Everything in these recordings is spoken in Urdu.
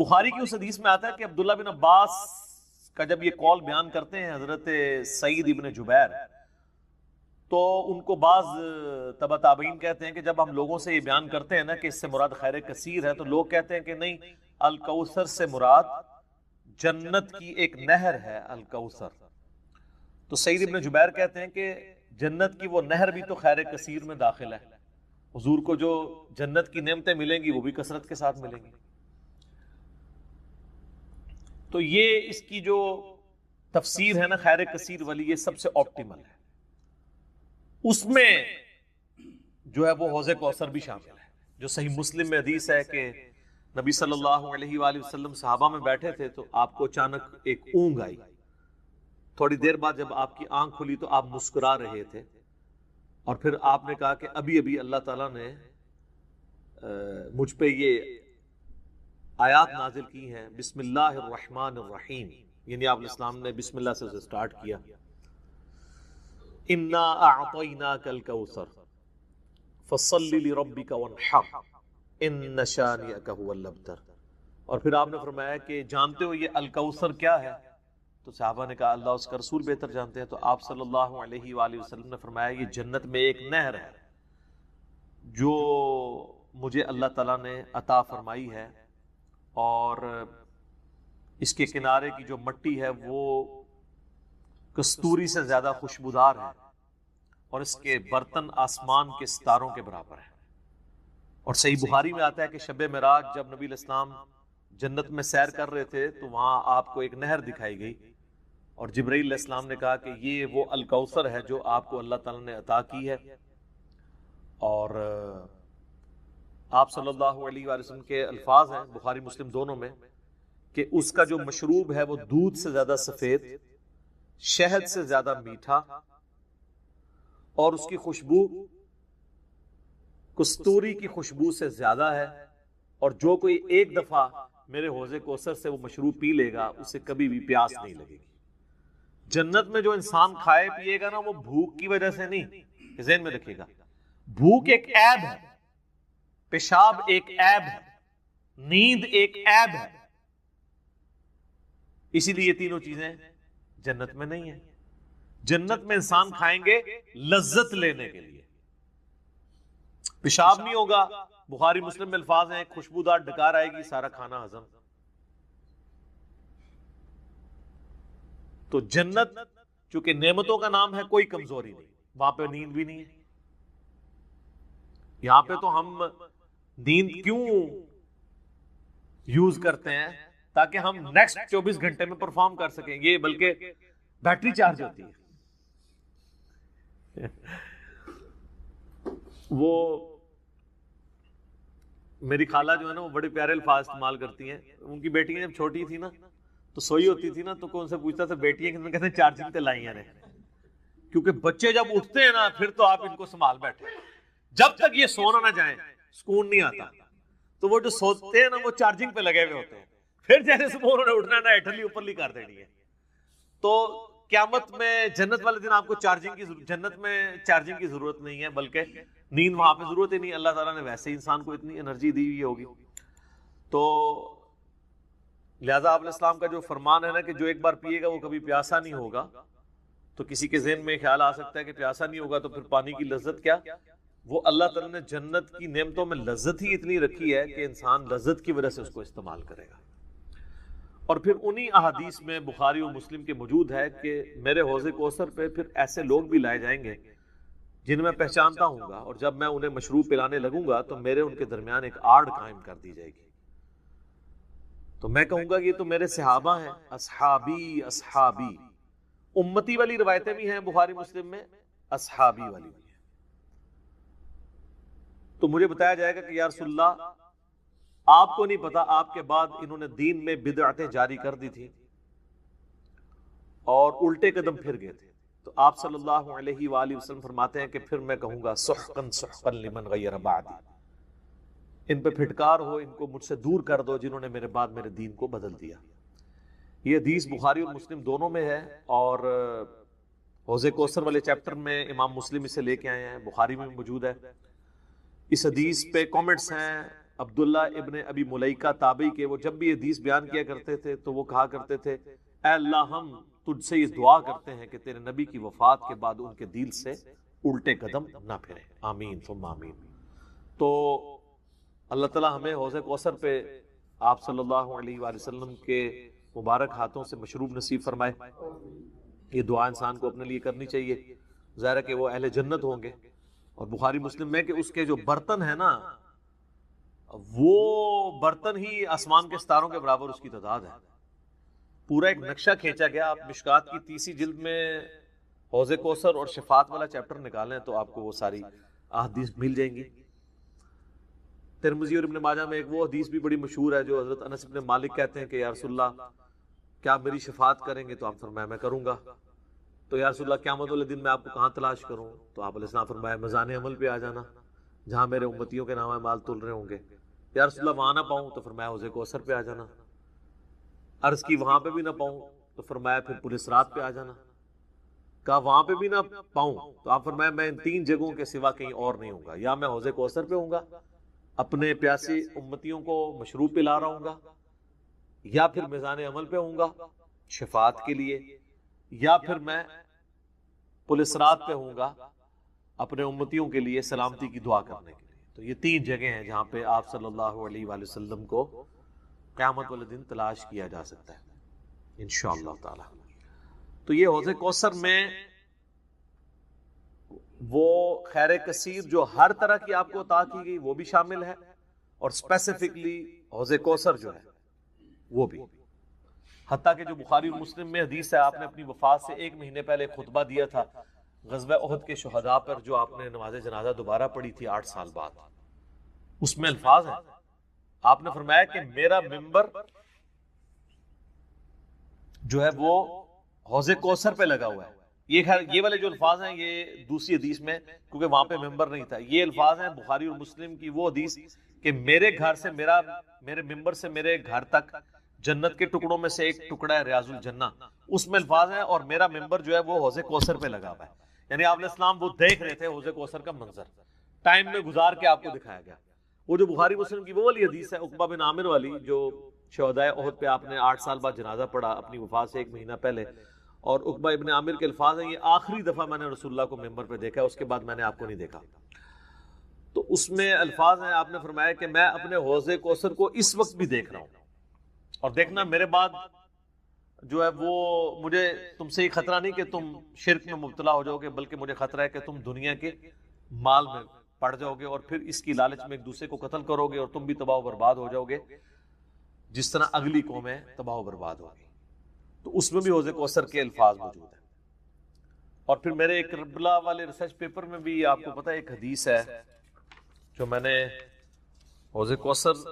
بخاری کی اس حدیث میں آتا ہے کہ عبداللہ بن عباس کا جب یہ قول بیان کرتے ہیں حضرت سعید ابن جبیر، تو ان کو بعض تبع تابعین کہتے ہیں کہ جب ہم لوگوں سے یہ بیان کرتے ہیں نا کہ اس سے مراد خیر کثیر ہے، تو لوگ کہتے ہیں کہ نہیں، الکوثر سے مراد جنت کی ایک نہر ہے الکوثر۔ تو سعید ابن جبیر کہتے ہیں کہ جنت کی وہ نہر بھی تو خیر کثیر میں داخل ہے، حضور کو جو جنت کی نعمتیں ملیں گی وہ بھی کثرت کے ساتھ ملیں گی۔ تو یہ اس کی جو تفسیر ہے نا خیر کثیر والی، یہ سب سے آپٹیمل ہے۔ اس میں جو ہے وہ حوض کوثر بھی شامل ہے، جو صحیح مسلم میں حدیث ہے کہ نبی صلی اللہ علیہ وآلہ وسلم صحابہ میں بیٹھے تھے تو آپ کو اچانک ایک اونگ آئی، تھوڑی دیر بعد جب آپ کی آنکھ کھلی تو آپ مسکرا رہے تھے، اور پھر آپ نے کہا کہ ابھی ابھی اللہ تعالیٰ نے مجھ پہ یہ آیات نازل کی ہیں، بسم اللہ الرحمن الرحیم، یعنی آپ علیہ السلام نے بسم اللہ سے اسے سٹارٹ کیا، انا اعطیناک الکوثر فصل لربک وانحر ان شانئک ھو الابتر۔ اور پھر آپ نے فرمایا کہ جانتے ہو یہ الکوثر کیا ہے؟ تو صحابہ نے کہا اللہ اس کا رسول بہتر جانتے ہیں۔ تو آپ صلی اللہ علیہ وآلہ وسلم نے فرمایا یہ جنت میں ایک نہر ہے جو مجھے اللہ تعالیٰ نے عطا فرمائی ہے، اور اس کے کنارے کی جو مٹی ہے وہ کستوری سے زیادہ خوشبودار ہے، اور اس کے برتن آسمان کے ستاروں کے برابر ہیں۔ اور صحیح بخاری میں آتا ہے کہ شب معراج جب نبی علیہ السلام جنت میں سیر کر رہے تھے تو وہاں آپ کو ایک نہر دکھائی گئی، اور جبرائیل علیہ السلام نے کہا کہ یہ وہ الکوثر ہے جو آپ کو اللہ تعالیٰ نے عطا کی ہے۔ اور آپ صلی اللہ علیہ وآلہ وسلم کے الفاظ ہیں بخاری مسلم دونوں میں کہ اس کا جو مشروب ہے وہ دودھ سے زیادہ سفید، شہد سے زیادہ میٹھا، اور اس کی خوشبو کستوری کی خوشبو سے زیادہ ہے، اور جو کوئی ایک دفعہ میرے حوض کوثر سے وہ مشروب پی لے گا اسے کبھی بھی پیاس نہیں لگے گی۔ جنت میں جو انسان کھائے پیے گا نا وہ بھوک کی وجہ سے نہیں، ذہن میں رکھیے گا، بھوک ایک عیب ہے، پیشاب ایک عیب ہے، نیند ایک عیب ہے، اسی لیے یہ تینوں چیزیں جنت میں نہیں ہیں۔ جنت میں انسان کھائیں گے لذت لینے کے لیے، پیشاب نہیں ہوگا، بخاری مسلم میں الفاظ ہیں خوشبودار ڈکار آئے گی، سارا کھانا ہضم۔ تو جنت چونکہ نعمتوں کا نام ہے، کوئی کمزوری نہیں، وہاں پہ نیند بھی نہیں ہے۔ یہاں پہ تو ہم نیند کیوں یوز کرتے ہیں؟ تاکہ ہم نیکسٹ 24 گھنٹے میں پرفارم کر سکیں، یہ بلکہ بیٹری چارج ہوتی ہے۔ وہ میری خالہ جو ہے نا وہ بڑے پیارے الفاظ استعمال کرتی ہیں، ان کی بیٹیاں جب چھوٹی تھی نا تو سوئی ہوتی تھی نا تو کون سے پوچھتا تھا بیٹیاں کہتے ہیں چارجنگ تے لائی ہیں، کیونکہ بچے جب اٹھتے ہیں نا پھر تو آپ ان کو سنبھال بیٹھے، جب تک یہ سونا نہ جائیں سکون نہیں آتا۔ تو وہ جو سوتے ہیں نا وہ چارجنگ پہ لگے ہوئے ہوتے ہیں، پھر جیسے صبح انہوں نے اٹھنا ہے نا ایٹھلی اوپرلی کر دینی ہے۔ تو قیامت میں جنت والے دن آپ کو جنت میں چارجنگ کی ضرورت نہیں ہے، بلکہ نیند وہاں پہ ضرورت ہی نہیں، اللہ تعالیٰ نے ویسے ہی انسان کو اتنی انرجی دی ہوئی ہوگی۔ تو لہٰذا آپ علیہ السلام کا جو فرمان ہے نا کہ جو ایک بار پیے گا وہ کبھی پیاسا نہیں ہوگا، تو کسی کے ذہن میں خیال آ سکتا ہے کہ پیاسا نہیں ہوگا تو پھر پانی کی لذت کیا؟ وہ اللہ تعالیٰ نے جنت کی نعمتوں میں لذت ہی اتنی رکھی ہے کہ انسان لذت کی وجہ سے اس کو استعمال کرے گا۔ اور پھر انہی احادیث میں بخاری و مسلم کے موجود ہے کہ میرے حوض کوثر پہ پھر ایسے لوگ بھی لائے جائیں گے جن میں پہچانتا ہوں گا، اور جب میں انہیں مشروب پلانے لگوں گا تو میرے ان کے درمیان ایک آڑ قائم کر دی جائے گی، تو میں کہوں گا یہ تو میرے صحابہ ہیں، اصحابی اصحابی، امتی والی روایتیں بھی ہیں بخاری مسلم میں، اصحابی والی بھی ہیں۔ تو مجھے بتایا جائے گا کہ یا رسول اللہ آپ کو نہیں پتا آپ کے بعد انہوں نے دین میں بدعتیں جاری کر دی تھی اور الٹے قدم پھر گئے تھے، تو آپ صلی اللہ علیہ وآلہ وسلم فرماتے ہیں کہ پھر میں کہوں گا سحقا سحقا لمن غیر بعدی، ان پہ پھٹکار ہو، ان کو مجھ سے دور کر دو جنہوں نے میرے بعد میرے دین کو بدل دیا۔ یہ حدیث بخاری اور مسلم دونوں میں ہے، اور حوض کوثر والے چیپٹر میں امام مسلم اسے لے کے آئے ہیں، بخاری میں موجود ہے۔ اس حدیث پہ کامنٹس ہیں عبداللہ ابن ابی ملیکہ تابعی کے، وہ جب بھی حدیث بیان کیا کرتے تھے تو وہ کہا کرتے تھے اے اللہ ہم تجھ سے یہ دعا کرتے ہیں کہ تیرے نبی کی وفات کے بعد ان کے دل سے الٹے قدم نہ پھریں، آمین ثم آمین۔ تو اللہ تعالیٰ ہمیں حوض کوثر پہ آپ صلی اللہ علیہ وآلہ وسلم کے مبارک ہاتھوں سے مشروب نصیب فرمائے۔ یہ دعا انسان کو اپنے لیے کرنی چاہیے، ظاہر ہے کہ وہ اہل جنت ہوں گے۔ اور بخاری مسلم میں کہ اس کے جو برتن ہیں نا، وہ برتن ہی آسمان کے ستاروں کے برابر اس کی تعداد ہے۔ پورا ایک نقشہ کھینچا گیا۔ آپ مشکات کی 30 جلد میں حوض کوثر اور شفاعت والا چیپٹر نکالیں تو آپ کو وہ ساری احادیث مل جائیں گی۔ ترمذی اور ابن ماجہ میں ایک وہ حدیث بھی بڑی مشہور ہے جو حضرت انس بن مالک کہتے ہیں کہ یا رسول اللہ کیا آپ میری شفاعت کریں گے؟ تو آپ فرمایا میں کروں گا۔ تو یا رسول اللہ قیامت والے دن میں آپ کو کہاں تلاش کروں؟ تو آپ علیہ السلام فرمایا میزان عمل پہ آ جانا، جہاں میرے امتیوں کے نام مال تل رہے ہوں گے۔ یا رسول اللہ وہاں نہ پاؤں؟ تو فرمایا حوض کوثر پہ آ جانا۔ عرض کی وہاں پہ بھی نہ پاؤں؟ تو فرمایا پھر پل صراط پہ آ جانا۔ کہا وہاں پہ بھی نہ پاؤں؟ تو آپ فرمایا میں ان 3 جگہوں کے سوا کہیں اور نہیں ہوں گا، یا میں حوض کوثر پہ ہوں گا اپنے پیاسی امتیوں کو مشروب پلا رہا ہوں گا، یا پھر میزان عمل پہ ہوں گا شفاعت کے لیے، یا پھر میں پل صراط پہ ہوں گا اپنے امتیوں کے لیے سلامتی کی دعا کرنے کے لیے۔ تو یہ 3 جگہیں ہیں جہاں پہ آپ صلی اللہ علیہ وآلہ وسلم کو قیامت والے دن تلاش کیا جا سکتا ہے انشاءاللہ تعالی۔ تو یہ حوض کوثر میں وہ خیر کثیر جو ہر طرح کی آپ کو عطا کی گئی وہ بھی شامل ہے، اور اسپیسیفکلی حوض کوثر جو ہے وہ بھی، حتیٰ کہ جو بخاری اور مسلم میں حدیث ہے، آپ نے اپنی وفات سے 1 مہینے پہلے خطبہ دیا تھا غزوہ احد کے شہداء پر، جو آپ نے نماز جنازہ دوبارہ پڑھی تھی 8 سال بعد۔ اس میں الفاظ ہیں، آپ نے فرمایا کہ میرا ممبر جو ہے وہ حوض کوثر پہ لگا ہوا ہے۔ یہ والے جو الفاظ ہیں یہ دوسری حدیث میں، کیونکہ وہاں پہ ممبر نہیں تھا، یہ الفاظ ہیں بخاری اور مسلم کی وہ حدیث کہ میرے گھر سے میرے ممبر سے میرے گھر تک جنت کے ٹکڑوں میں سے ایک ٹکڑا ہے ریاض الجنہ، اس میں الفاظ ہیں اور میرا ممبر جو ہے وہ حوض کوثر پہ لگا ہوا ہے۔ یعنی آپ علیہ السلام وہ دیکھ رہے تھے حوض کوثر کا منظر، ٹائم میں گزار کے آپ کو دکھایا گیا۔ وہ جو بخاری مسلم کی وہ والی حدیث ہے عقبہ بن عامر والی، جو شہداء احد پہ آپ نے 8 سال بعد جنازہ پڑھا اپنی وفات سے 1 مہینہ پہلے، اور عقبہ ابن عامر کے الفاظ ہیں یہ آخری دفعہ میں نے رسول اللہ کو ممبر پہ دیکھا ہے، اس کے بعد میں نے آپ کو نہیں دیکھا۔ تو اس میں الفاظ ہیں، آپ نے فرمایا کہ میں اپنے حوض کوثر کو اس وقت بھی دیکھ رہا ہوں، اور دیکھنا میرے بعد جو ہے وہ مجھے تم سے یہ خطرہ نہیں کہ تم شرک میں مبتلا ہو جاؤ گے، بلکہ مجھے خطرہ ہے کہ تم دنیا کے مال میں پڑ جاؤ گے اور پھر اس کی لالچ میں ایک دوسرے کو قتل کرو گے اور تم بھی تباہ و برباد ہو جاؤ گے جس طرح اگلی قومیں تباہ و برباد ہوگی۔ تو اس میں بھی حوض کوثر کے الفاظ موجود ہیں۔ اور پھر میرے ایک کربلا والے ریسرچ پیپر میں بھی آپ کو پتہ ہے ایک حدیث ہے جو میں نے حوض کوثر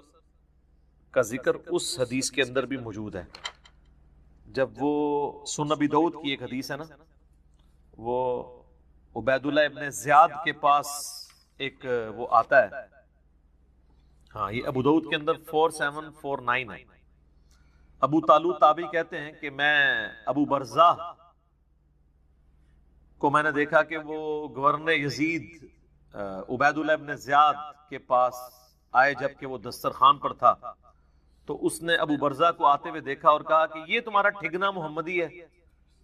کا ذکر اس حدیث کے اندر بھی موجود ہے، جب وہ سنن ابی داؤد کی ایک حدیث ہے نا، وہ عبید اللہ ابن زیاد کے پاس ایک وہ آتا ہے، ہاں یہ ابو داؤد کے اندر 4749 ہے۔ ابو طالو تابعی کہتے ہیں کہ میں ابو برزہ کو میں نے دیکھا کہ وہ گورنر یزید عبید اللہ ابن زیاد کے پاس آئے جبکہ وہ دسترخوان پر تھا، تو اس نے ابو برزہ کو آتے ہوئے دیکھا اور کہا کہ یہ تمہارا ٹھگنا محمدی ہے۔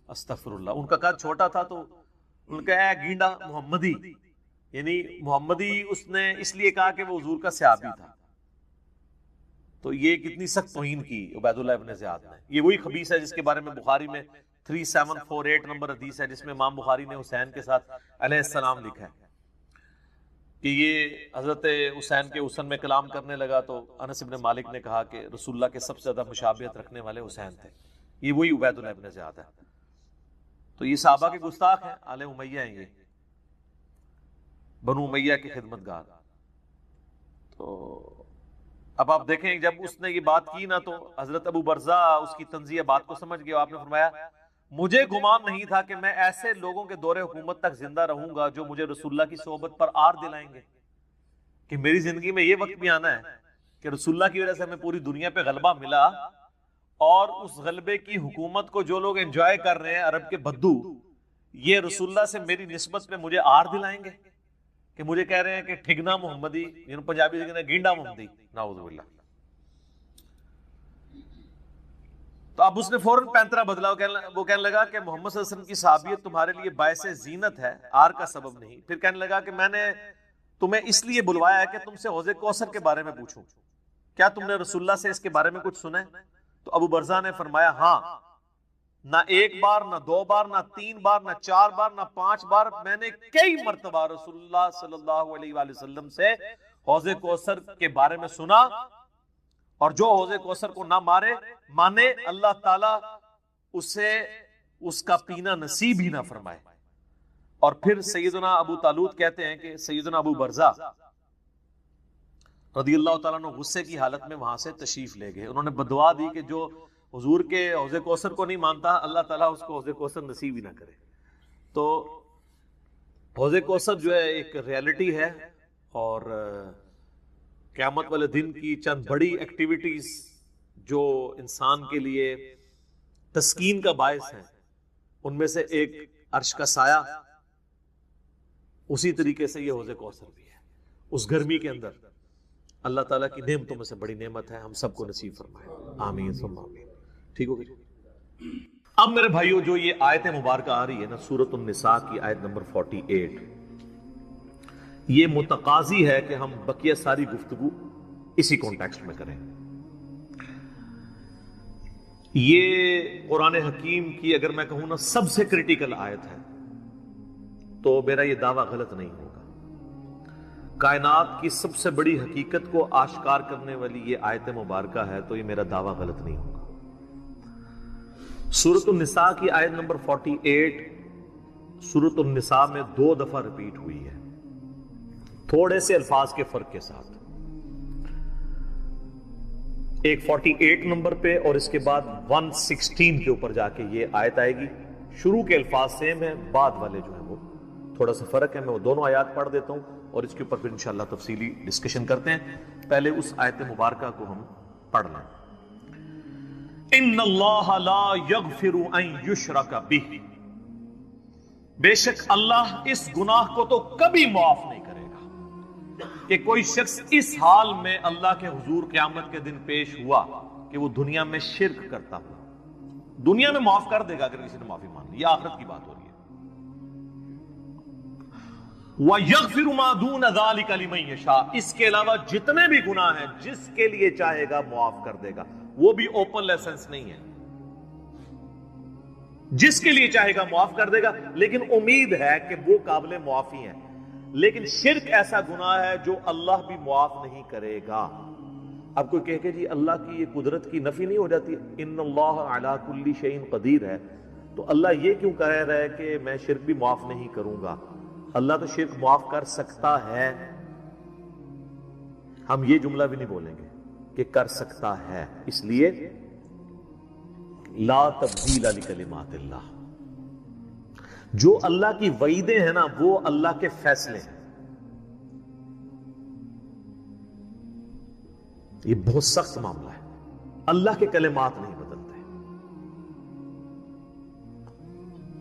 استغفر اللہ، ان کا قد چھوٹا تھا تو ان کا اے گینڈا محمدی، یعنی محمدی اس نے اس لیے کہا کہ وہ حضور کا صحابی تھا۔ تو یہ کتنی سخت توہین کی عبید اللہ ابن زیاد نے۔ یہ وہی خبیث ہے جس کے بارے میں بخاری میں 3748 نمبر حدیث ہے، جس میں امام بخاری نے حسین کے ساتھ علیہ السلام لکھا ہے کہ یہ حضرت حسین کے حسن میں کلام کرنے لگا، تو انس بن مالک نے کہا کہ رسول اللہ کے سب سے زیادہ مشابہت رکھنے والے حسین تھے۔ یہ وہی عبید اللہ ابن زیاد ہے۔ تو یہ صحابہ کے گستاخ ہیں، آل امیہ ہیں، یہ بنو امیہ کے خدمت گار۔ تو اب آپ دیکھیں جب اس نے یہ بات کی نا، تو حضرت ابو برزہ اس کی طنزیہ بات کو سمجھ گیا۔ آپ نے فرمایا مجھے گمان نہیں تھا کہ میں ایسے لوگوں کے دور حکومت تک زندہ رہوں گا جو مجھے رسول اللہ کی صحبت پر آر دلائیں گے، کہ میری زندگی میں یہ وقت بھی آنا ہے کہ رسول اللہ کی وجہ سے ہمیں پوری دنیا پہ غلبہ ملا، اور اس غلبے کی حکومت کو جو لوگ انجوائے کر رہے ہیں عرب کے بدو، یہ رسول اللہ سے میری نسبت میں مجھے آر دلائیں گے۔ کہ مجھے کہہ رہے ہیں کہ ٹھگنا محمدی، یعنی پنجابی سے کہتے ہیں گینڈا محمدی، نعوذ باللہ. تو اب اس نے فوراً پینترا بدلا، وہ کہنے لگا کہ محمد صلی اللہ علیہ وسلم کی صحابیت تمہارے لیے باعث زینت ہے، آر کا سبب نہیں. پھر کہنے لگا کہ میں نے تمہیں اس لیے بلوایا ہے کہ تم سے حوض کوثر کے بارے میں پوچھوں، کیا تم نے رسول اللہ سے اس کے بارے میں کچھ سنا ہے؟ تو ابو برزہ نے فرمایا ہاں، نہ ایک بار، نہ 2 بار، نہ 3 بار، نہ 4 بار، نہ 5 بار، میں نے کئی مرتبہ رسول اللہ صلی اللہ علیہ وآلہ وسلم سے حوض کوثر کے بارے میں سنا، اور جو حوض کوثر کو نہ مانے اللہ تعالیٰ اسے اس کا پینا نصیب ہی نہ فرمائے. اور پھر سیدنا ابو طالوت کہتے ہیں کہ سیدنا ابو برزہ رضی اللہ تعالیٰ عنہ غصے کی حالت میں وہاں سے تشریف لے گئے. انہوں نے بدعا دی کہ جو حضور کے حوض کوثر کو نہیں مانتا اللہ تعالیٰ اس کو حوض کوثر نصیب ہی نہ کرے. تو حوض کوثر جو ہے ایک ریالٹی ہے، اور قیامت والے دن کی چند بڑی ایکٹیویٹیز جو انسان کے لیے تسکین کا باعث ہیں، ان میں سے ایک عرش کا سایہ، اسی طریقے سے یہ حوض کوثر بھی ہے. اس گرمی کے اندر اللہ تعالیٰ کی نعمتوں میں سے بڑی نعمت ہے، ہم سب کو نصیب فرمائے، آمین ثم آمین. ٹھیک ہو گئی؟ اب میرے بھائیو جو یہ آیت مبارکہ آ رہی ہے نا، سورۃ النساء کی آیت نمبر 48، یہ متقاضی ہے کہ ہم بقیہ ساری گفتگو اسی کانٹیکسٹ میں کریں. یہ قرآن حکیم کی اگر میں کہوں نا سب سے کریٹیکل آیت ہے، تو میرا یہ دعویٰ غلط نہیں ہوگا. کائنات کی سب سے بڑی حقیقت کو آشکار کرنے والی یہ آیت مبارکہ ہے، تو یہ میرا دعویٰ غلط نہیں ہوگا. سورۃ النساء کی آیت نمبر 48 سورۃ النساء میں 2 دفعہ ریپیٹ ہوئی ہے، تھوڑے سے الفاظ کے فرق کے ساتھ. ایک 48 نمبر پہ اور اس کے بعد 116 کے اوپر جا کے یہ آیت آئے گی. شروع کے الفاظ سیم ہیں، بعد والے جو ہیں وہ تھوڑا سا فرق ہے. میں وہ دونوں آیات پڑھ دیتا ہوں اور اس کے اوپر پھر انشاءاللہ تفصیلی ڈسکشن کرتے ہیں. پہلے اس آیت مبارکہ کو ہم پڑھ لیں. ان اللہ لا یغفر ان یشرک بہ، بے شک اللہ اس گناہ کو تو کبھی معاف نہیں کرے گا کہ کوئی شخص اس حال میں اللہ کے حضور قیامت کے دن پیش ہوا کہ وہ دنیا میں شرک کرتا ہوا. دنیا میں معاف کر دے گا اگر کسی نے معافی مان لی، یہ آخرت کی بات ہو رہی ہے. وَيَغْفِرُ مَا دُونَ ذَلِكَ لِمَن يَشَاءُ، اس کے علاوہ جتنے بھی گناہ ہیں جس کے لیے چاہے گا معاف کر دے گا. وہ بھی اوپن لائسنس نہیں ہے، جس کے لیے چاہے گا معاف کر دے گا، لیکن امید ہے کہ وہ قابل معافی ہیں. لیکن شرک ایسا گناہ ہے جو اللہ بھی معاف نہیں کرے گا. اب کوئی کہے کہ جی اللہ کی یہ قدرت کی نفی نہیں ہو جاتی، ان اللہ علی کل شیء قدیر ہے، تو اللہ یہ کیوں کہہ رہا ہے کہ میں شرک بھی معاف نہیں کروں گا؟ اللہ تو شرک معاف کر سکتا ہے، ہم یہ جملہ بھی نہیں بولیں گے کہ کر سکتا ہے. اس لیے لا تبدیل لکلمات اللہ، جو اللہ کی وعیدیں ہیں نا وہ اللہ کے فیصلے ہیں. یہ بہت سخت معاملہ ہے، اللہ کے کلمات نہیں بدلتے.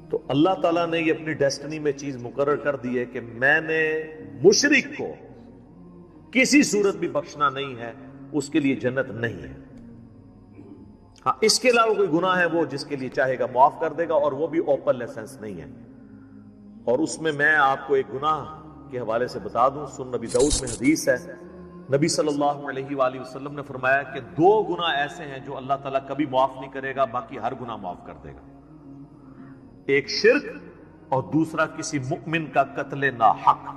تو اللہ تعالیٰ نے یہ اپنی ڈیسٹنی میں چیز مقرر کر دی ہے کہ میں نے مشرک کو کسی صورت بھی بخشنا نہیں ہے، اس کے لیے جنت نہیں ہے. ہاں اس کے علاوہ کوئی گناہ ہے وہ جس کے لیے چاہے گا معاف کر دے گا، اور وہ بھی اوپن لائسنس نہیں ہے. اور اس میں آپ کو ایک گناہ کے حوالے سے بتا دوں، سنن نبی داؤد میں حدیث ہے، نبی صلی اللہ علیہ وآلہ وسلم نے فرمایا کہ 2 گناہ ایسے ہیں جو اللہ تعالیٰ کبھی معاف نہیں کرے گا، باقی ہر گناہ معاف کر دے گا. ایک شرک اور دوسرا کسی مؤمن کا قتل ناحق.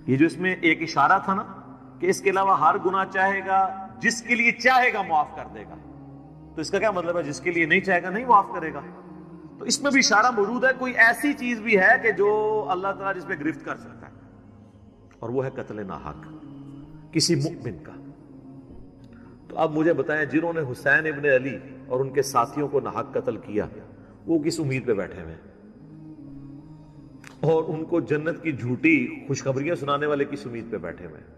یہ جو اس میں ایک اشارہ تھا نا کہ اس کے علاوہ ہر گناہ چاہے گا، جس کے لیے چاہے گا معاف کر دے گا، تو اس کا کیا مطلب ہے؟ جس کے لیے نہیں چاہے گا نہیں معاف کرے گا. تو اس میں بھی اشارہ موجود ہے، کوئی ایسی چیز بھی ہے کہ جو اللہ تعالیٰ جس پہ گرفت کر سکتا ہے، اور وہ ہے قتل ناحق کسی مؤمن کا. تو اب مجھے بتائیں، جنہوں نے حسین ابن علی اور ان کے ساتھیوں کو ناحق قتل کیا، وہ کس امید پہ بیٹھے ہوئے ہیں؟ اور ان کو جنت کی جھوٹی خوشخبریاں سنانے والے کس امید پہ بیٹھے ہوئے ہیں؟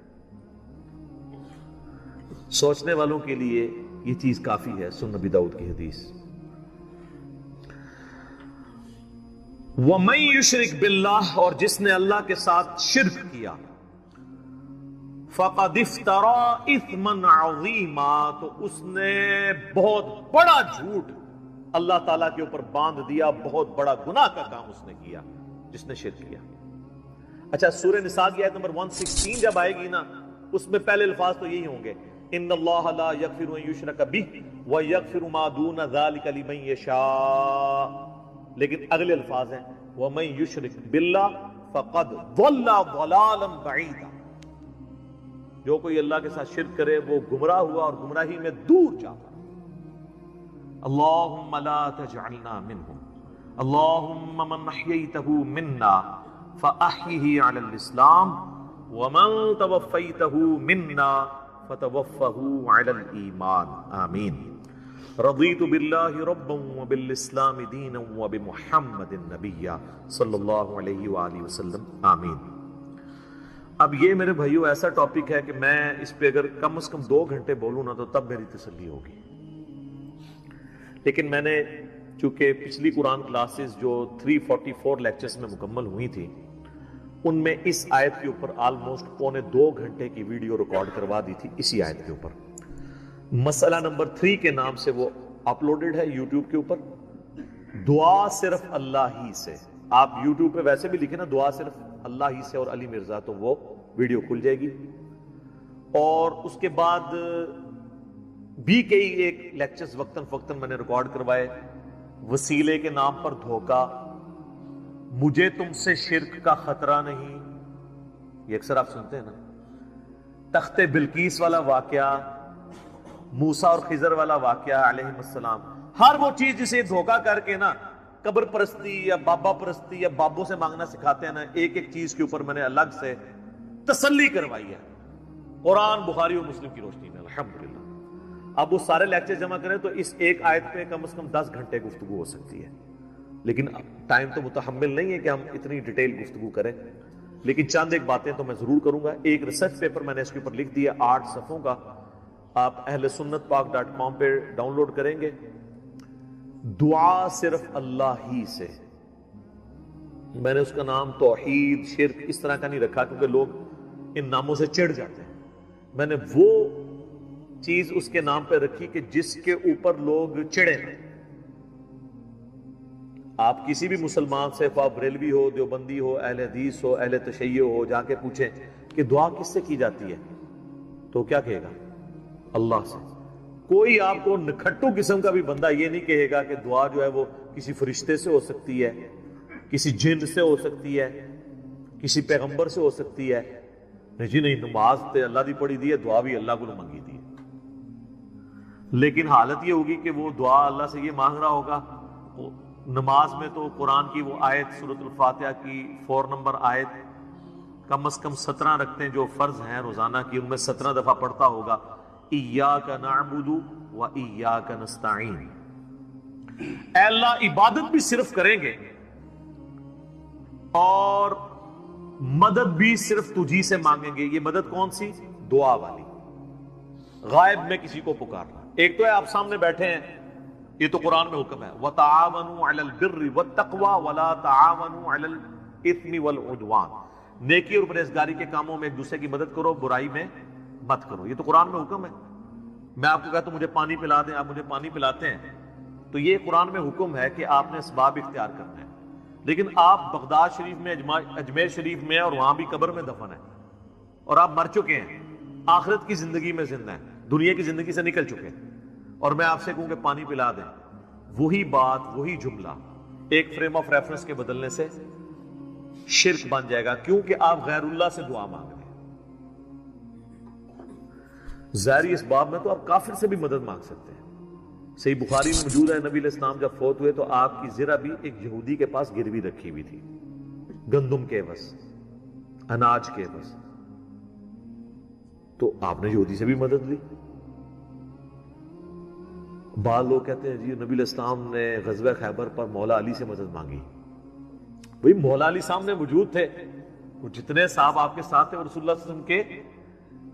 سوچنے والوں کے لیے یہ چیز کافی ہے. سنن نبی داؤد کی حدیث. وَمَن يُشْرِكْ بِاللَّهِ، اور جس نے اللہ کے ساتھ شرک کیا، فَقَدِ افْتَرَىٰ إِثْمًا عَظِيمًا، تو اس نے بہت بڑا جھوٹ اللہ تعالیٰ کے اوپر باندھ دیا، بہت بڑا گناہ کا کام اس نے کیا جس نے شرک کیا۔ اچھا، سورہ نساء کی آیت نمبر 116 جب آئے گی نا، اس میں پہلے الفاظ تو یہی ہوں گے، ان اللہ لا یغفر ان یشرک بہ ویغفر ما دون ذلک لمن یشاء، لیکن اگلے الفاظ ہیں ومن یشرک باللہ فقد ضل ضلالا بعیدا، جو کوئی اللہ کے ساتھ شرک کرے وہ گمراہ ہوا اور گمراہی میں دور جاتا۔ اللہم لا تجعلنا منہم، اللہم من احییتہ منا فاحیہ علی الاسلام ومن توفیتہ منا فتوفہ علی الایمان، آمین۔ رضیت باللہ ربا وبالاسلام دینا وبمحمد نبیا صلی اللہ علیہ وآلہ وسلم، آمین۔ اب یہ میرے بھائیو ایسا ٹاپک ہے کہ میں اس پہ اگر کم از کم 2 گھنٹے بولوں نا تو تب میری تسلی ہوگی، لیکن میں نے چونکہ پچھلی قرآن کلاسز جو 344 لیکچرز میں مکمل ہوئی تھی، ان میں اس آیت کے اوپر آلموسٹ 1.25 گھنٹے کی ویڈیو ریکارڈ کروا دی تھی اسی آیت کے اوپر۔ مسئلہ نمبر 3 کے نام سے وہ اپلوڈڈ ہے یوٹیوب کے اوپر، دعا صرف اللہ ہی سے۔ آپ یوٹیوب پہ ویسے بھی لکھیں نا دعا صرف اللہ ہی سے اور علی مرزا، تو وہ ویڈیو کھل جائے گی۔ اور اس کے بعد بھی کئی ایک لیکچرز وقتاً فوقتاً میں نے ریکارڈ کروائے، وسیلے کے نام پر دھوکہ، مجھے تم سے شرک کا خطرہ نہیں، یہ اکثر آپ سنتے ہیں نا، تخت بلقیس والا واقعہ، موسیٰ اور خضر والا واقعہ علیہ السلام، ہر وہ چیز جسے دھوکہ کر کے نا قبر پرستی یا بابا پرستی یا بابوں سے مانگنا سکھاتے ہیں نا، ایک ایک چیز کے اوپر میں نے الگ سے تسلی کروائی ہے قرآن، بخاری اور مسلم کی روشنی میں، الحمدللہ۔ اب وہ سارے لیکچر جمع کریں تو اس ایک آیت پہ کم از کم 10 گھنٹے گفتگو ہو سکتی ہے، لیکن ٹائم تو متحمل نہیں ہے کہ ہم اتنی ڈیٹیل گفتگو کریں، لیکن چند ایک باتیں تو میں ضرور کروں گا۔ ایک ریسرچ پیپر میں نے اس کے اوپر لکھ دیا 8 صفحوں کا، آپ اہل سنت پاک .com پہ ڈاؤن لوڈ کریں گے۔ دعا صرف اللہ ہی سے، میں نے اس کا نام توحید، شرک اس طرح کا نہیں رکھا کیونکہ لوگ ان ناموں سے چڑھ جاتے ہیں، میں نے وہ چیز اس کے نام پہ رکھی کہ جس کے اوپر لوگ چڑھے ہیں۔ آپ کسی بھی مسلمان سے، خواہ بریلوی ہو، دیوبندی ہو، اہل حدیث ہو، اہل تشیع ہو، جا کے پوچھیں کہ دعا کس سے کی جاتی ہے تو کیا کہے گا؟ اللہ سے۔ کوئی آپ کو نکھٹو قسم کا بھی بندہ یہ نہیں کہے گا کہ دعا جو ہے وہ کسی فرشتے سے ہو سکتی ہے، کسی جن سے ہو سکتی ہے، کسی پیغمبر سے ہو سکتی ہے۔ نہیں جی نہیں، نماز تے اللہ دی پڑھی دی ہے، دعا بھی اللہ کو منگی دی ہے، لیکن حالت یہ ہوگی کہ وہ دعا اللہ سے یہ مانگ رہا ہوگا۔ نماز میں تو قرآن کی وہ آیت سورۃ الفاتحہ کی 4 نمبر آیت کم از کم 17 رکعتیں جو فرض ہیں روزانہ کی، ان میں 17 دفعہ پڑھتا ہوگا ایاک نعبد و ایاک نستعین، اے اللہ عبادت بھی صرف کریں گے اور مدد بھی صرف تجھی سے مانگیں گے۔ یہ مدد کون سی؟ دعا والی، غائب میں کسی کو پکارنا۔ ایک تو ہے آپ سامنے بیٹھے ہیں، یہ تو قرآن میں حکم ہے وَتَعَاوَنُوا عَلَى الْبِرِّ وَالتَّقْوَى وَلَا تَعَاوَنُوا عَلَى الْإِثْمِ وَالْعُدْوَانِ، نیکی اور پرہیزگاری کے کاموں میں ایک دوسرے کی مدد کرو، برائی میں مت کرو، یہ تو قرآن میں حکم ہے۔ میں آپ کو کہتا ہوں مجھے پانی پلا دیں، آپ مجھے پانی پلاتے ہیں، تو یہ قرآن میں حکم ہے کہ آپ نے اسباب اختیار کرنا ہے، لیکن آپ بغداد شریف میں، اجمیر شریف میں، اور وہاں بھی قبر میں دفن ہیں، اور آپ مر چکے ہیں، آخرت کی زندگی میں زندہ ہیں، دنیا کی زندگی سے نکل چکے ہیں، اور میں آپ سے کہوں کہ پانی پلا دیں، وہی بات، وہی جملہ ایک فریم آف ریفرنس کے بدلنے سے شرک بن جائے گا، کیونکہ آپ غیر اللہ سے دعا مانگ رہے ہیں۔ ظاہری اسباب میں تو آپ کافر سے بھی مدد مانگ سکتے ہیں، صحیح بخاری میں موجود ہے، نبی علیہ السلام جب فوت ہوئے تو آپ کی ذرا بھی ایک یہودی کے پاس گروی رکھی ہوئی تھی، گندم کے عوض، اناج کے عوض، تو آپ نے یہودی سے بھی مدد لی۔ بعض لوگ کہتے ہیں جی نبی علیہ السلام نے غزوہ خیبر پر مولا علی سے مدد مانگی، بھئی مولا علی سامنے موجود تھے، وہ جتنے صاحب آپ کے ساتھ تھے وہ رسول اللہ صلی اللہ علیہ وسلم کے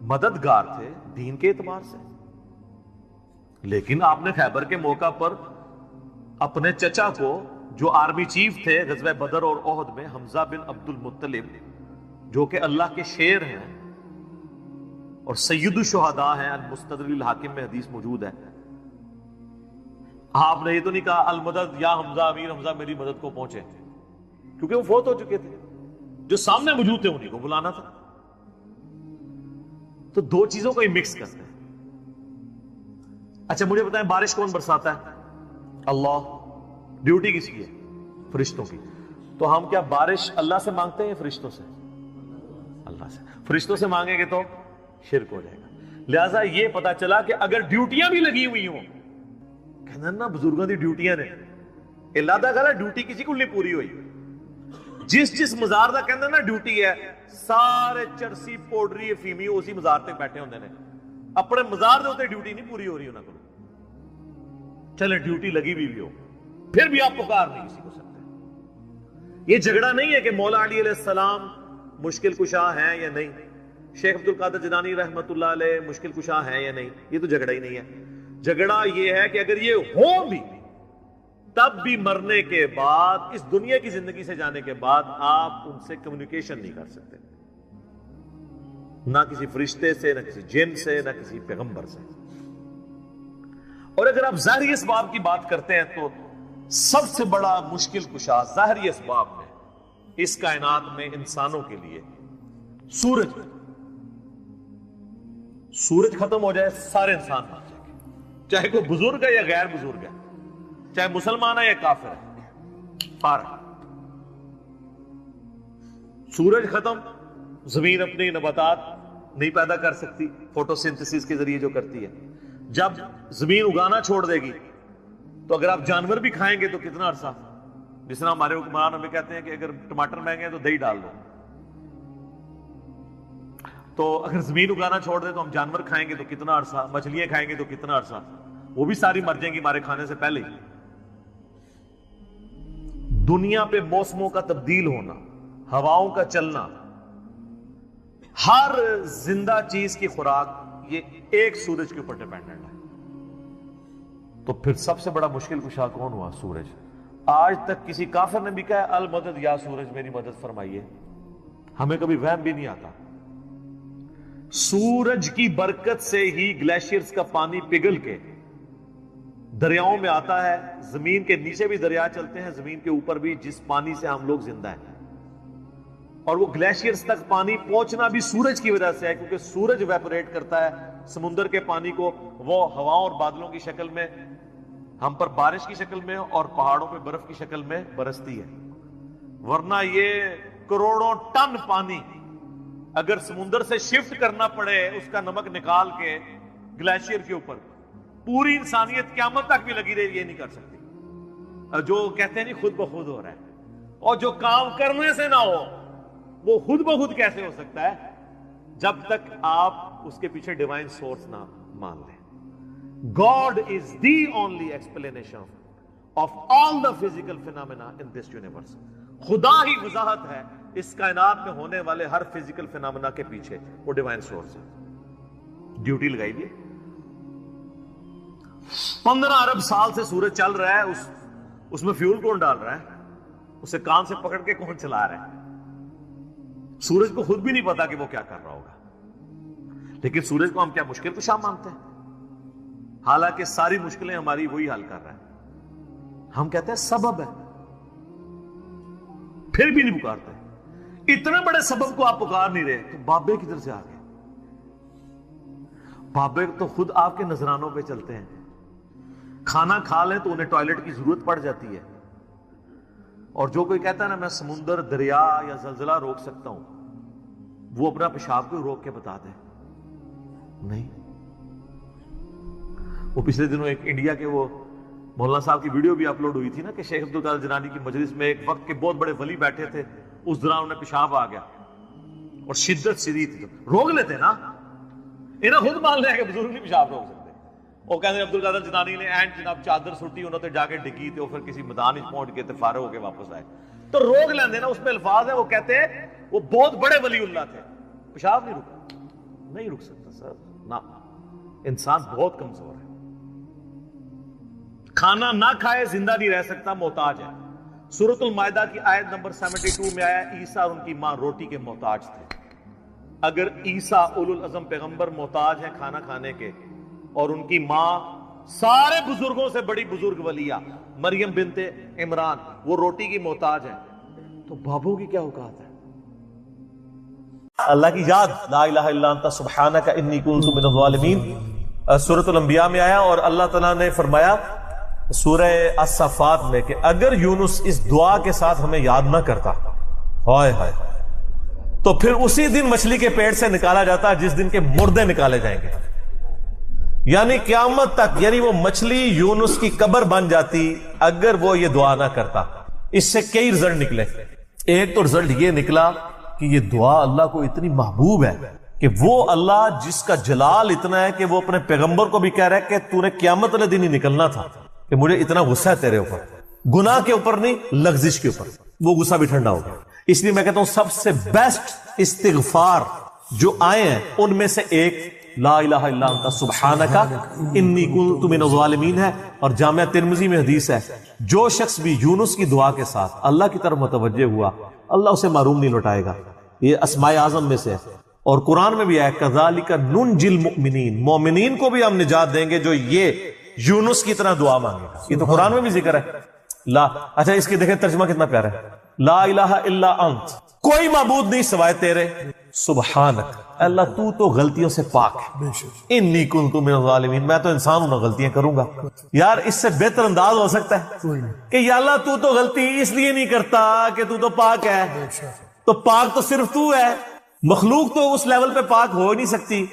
مددگار تھے دین کے اعتبار سے، لیکن آپ نے خیبر کے موقع پر اپنے چچا کو جو آرمی چیف تھے غزوہ بدر اور احد میں، حمزہ بن عبد المطلب، جو کہ اللہ کے شیر ہیں اور سید الشہداء ہیں، المستدرک الحاکم میں حدیث موجود ہے. آپ نے یہ تو نہیں کہا المدد یا حمزہ، امیر حمزہ میری مدد کو پہنچے، کیونکہ وہ فوت ہو چکے تھے. جو سامنے موجود تھے انہیں کو بلانا تھا. تو دو چیزوں کو ہی مکس کرتے ہیں. اچھا مجھے بتائیں بارش کون برساتا ہے؟ اللہ. ڈیوٹی کس کی ہے؟ فرشتوں کی. تو ہم کیا بارش اللہ سے مانگتے ہیں یا فرشتوں سے؟ اللہ سے. فرشتوں سے مانگیں گے تو شرک ہو جائے گا. لہذا یہ پتا چلا کہ اگر ڈیوٹیاں بھی لگی ہوئی ہوں، کہنا نا بزرگوں کی ڈیوٹیاں نے، اللہ دا کہا ڈیوٹی کسی کو نہیں پوری ہوئی. جس مزار دا کہنا نا ڈیوٹی ہے، سارے چرسی پوڈری افیمی اسی مزار تے بیٹھے ہوندے نے، اپنے مزار دے ہوتے ڈیوٹی نہیں پوری ہو رہی انہاں کو. چلے ڈیوٹی لگی بھی ہو پھر بھی آپ پکار نہیں کسی کو سکتے. یہ جھگڑا نہیں ہے کہ مولا علی علیہ السلام مشکل کشا ہیں یا نہیں، شیخ عبد القادر جیلانی رحمت اللہ علیہ مشکل کشا ہیں یا نہیں. یہ تو جھگڑا ہی نہیں ہے. جھگڑا یہ ہے کہ اگر یہ ہو بھی تب بھی مرنے کے بعد، اس دنیا کی زندگی سے جانے کے بعد، آپ ان سے کمیونیکیشن نہیں کر سکتے، نہ کسی فرشتے سے، نہ کسی جن سے، نہ کسی پیغمبر سے. اور اگر آپ ظاہری اسباب کی بات کرتے ہیں تو سب سے بڑا مشکل کشا ظاہری اسباب میں اس کائنات میں انسانوں کے لیے سورج. سورج ختم ہو جائے سارے انسان مر جائیں گے، چاہے کوئی بزرگ ہے یا غیر بزرگ ہے، چاہے مسلمان ہے یا کافر ہے، فارغ. سورج ختم، زمین اپنی نباتات نہیں پیدا کر سکتی فوٹو سنتھسس کے ذریعے جو کرتی ہے. جب زمین اگانا چھوڑ دے گی تو اگر آپ جانور بھی کھائیں گے تو کتنا عرصہ. جس طرح ہمارے حکمران ہمیں کہتے ہیں کہ اگر ٹماٹر مہنگے ہیں تو دہی ڈال دو، تو اگر زمین اگانا چھوڑ دے تو ہم جانور کھائیں گے تو کتنا عرصہ، مچھلیاں کھائیں گے تو کتنا عرصہ، وہ بھی ساری مر جائیں گی ہمارے کھانے سے پہلے ہی. دنیا پہ موسموں کا تبدیل ہونا، ہواؤں کا چلنا، ہر زندہ چیز کی خوراک یہ ایک سورج کے اوپر ڈیپینڈنٹ ہے. تو پھر سب سے بڑا مشکل کشا کون ہوا؟ سورج. آج تک کسی کافر نے بھی کہا ہے المدد یا سورج میری مدد فرمائیے، ہمیں کبھی وہم بھی نہیں آتا. سورج کی برکت سے ہی گلیشیئرز کا پانی پگھل کے دریاؤں میں آتا ہے. زمین کے نیچے بھی دریا چلتے ہیں، زمین کے اوپر بھی، جس پانی سے ہم لوگ زندہ ہیں. اور وہ گلیشیئرز تک پانی پہنچنا بھی سورج کی وجہ سے ہے، کیونکہ سورج ویپوریٹ کرتا ہے سمندر کے پانی کو، وہ ہواؤں اور بادلوں کی شکل میں ہم پر بارش کی شکل میں اور پہاڑوں پہ برف کی شکل میں برستی ہے. ورنہ یہ کروڑوں ٹن پانی اگر سمندر سے شفٹ کرنا پڑے اس کا نمک نکال کے گلیشیئر کے اوپر، پوری انسانیت قیامت تک بھی لگی رہی، یہ نہیں کر سکتی. جو کہتے ہیں نہیں خود بخود ہو رہا ہے، اور جو کام کرنے سے نہ ہو وہ خود بخود کیسے ہو سکتا ہے؟ جب تک آپ اس کے پیچھے ڈیوائن سورس نہ مان لیں. God is the only explanation of all the physical phenomena in this universe. خدا ہی وضاحت ہے اس کائنات میں ہونے والے ہر فزیکل فینامنا کے پیچھے، وہ ڈیوائن سورس ہے. ڈیوٹی لگائی دی. 15 ارب سال سے سورج چل رہا ہے، اس میں فیول کون ڈال رہا ہے؟ اسے کان سے پکڑ کے کون چلا رہا ہے؟ سورج کو خود بھی نہیں پتا کہ وہ کیا کر رہا ہوگا. لیکن سورج کو ہم کیا مشکل کشا مانتے ہیں؟ حالانکہ ساری مشکلیں ہماری وہی حل کر رہا ہے. ہم کہتے ہیں سبب ہے، پھر بھی نہیں پکارتے. اتنے بڑے سبب کو آپ پکار نہیں رہے تو بابے کدھر سے آ گئے؟ بابے تو خود آپ کے نذرانوں پہ چلتے ہیں. کھانا کھا لیں تو انہیں ٹوائلٹ کی ضرورت پڑ جاتی ہے. اور جو کوئی کہتا ہے نا میں سمندر، دریا یا زلزلہ روک سکتا ہوں، وہ اپنا پیشاب کو روک کے بتا دے. نہیں. وہ پچھلے دنوں ایک انڈیا کے وہ مولانا صاحب کی ویڈیو بھی اپلوڈ ہوئی تھی نا کہ شیخ عبد القادر جیلانی کی مجلس میں ایک وقت کے بہت بڑے ولی بیٹھے تھے، اس دوران انہیں پیشاب آ گیا اور شدت شدید تھی. روک لیتے نا، انہیں خود مان لیا کہ بزرگ نہیں پیشاب روک سکتے. وہ کہتے ہیں عبد القادر جیلانی نے اینڈ جناب چادر سٹی انہوں نے جا کے ڈگی تھے، پھر کسی میدان پہنچ گئے تھے، فارغ ہو کے واپس آئے. تو روک لیندے نا، اس میں الفاظ ہیں. وہ کہتے ہیں وہ بہت بڑے ولی اللہ تھے، پیشاب نہیں رکا. نہیں رک سکتا سر، نہ. انسان بہت کمزور ہے، کھانا نہ کھائے زندہ نہیں رہ سکتا، محتاج ہے. سورۃ المائدہ کی آیت نمبر 72 میں آیا عیسیٰ اور ان کی ماں روٹی کے محتاج تھے. اگر عیسیٰ اولو العزم پیغمبر محتاج ہیں کھانا کھانے کے اور ان کی ماں سارے بزرگوں سے بڑی بزرگ ولیہ مریم بنت عمران وہ روٹی کی محتاج ہیں تو بابوں کی کیا اوقات ہے؟ اللہ کی یاد لا الہ الا انت سبحانک انی کنت من الظالمین سورۃ الانبیاء میں آیا اور اللہ تعالیٰ نے فرمایا سورہ الصفات میں کہ اگر یونس اس دعا کے ساتھ ہمیں یاد نہ کرتا ہائے ہائے تو پھر اسی دن مچھلی کے پیٹ سے نکالا جاتا جس دن کے مردے نکالے جائیں گے، یعنی قیامت تک، یعنی وہ مچھلی یونس کی قبر بن جاتی اگر وہ یہ دعا نہ کرتا. اس سے کئی رزلٹ نکلے. ایک تو رزلٹ یہ نکلا کہ یہ دعا اللہ کو اتنی محبوب ہے کہ وہ اللہ جس کا جلال اتنا ہے کہ وہ اپنے پیغمبر کو بھی کہہ رہا ہے کہ تو نے قیامت والے دن ہی نکلنا تھا، کہ مجھے اتنا غصہ ہے تیرے اوپر، گناہ کے اوپر نہیں لغزش کے اوپر، وہ غصہ بھی ٹھنڈا ہو گیا. اس لیے میں کہتا ہوں سب سے بیسٹ استغفار جو آئے ہیں ان میں سے ایک لا الہ الا انت سبحانک انی کنت من الظالمین ہے. اور جامعہ ترمذی میں حدیث ہے جو شخص بھی یونس کی دعا کے ساتھ اللہ کی طرف متوجہ ہوا اللہ اسے معروم نہیں لوٹائے گا. یہ اسماء اعظم میں سے ہے اور قرآن میں بھی ہے کذالک ننجی المؤمنین، مومنین کو بھی ہم نجات دیں گے جو یہ یونس کی طرح دعا مانگے گا. یہ تو قرآن میں بھی ذکر ہے. لا اچھا اس کی دیکھیں ترجمہ کتنا پیارا ہے، لا الہ الا انت، کوئی معبود نہیں سوائے تیرے، سبحانک اللہ تو تو غلطیوں سے پاک ہے، انی کنت من الظالمین میں تو انسان ہوں، غلطیاں کروں گا. یار اس سے بہتر انداز ہو سکتا ہے کہ یا اللہ تو تو غلطی اس لیے نہیں کرتا کہ تو پاک ہے، تو پاک تو صرف تو ہے، مخلوق تو اس لیول پہ پاک ہو نہیں سکتی.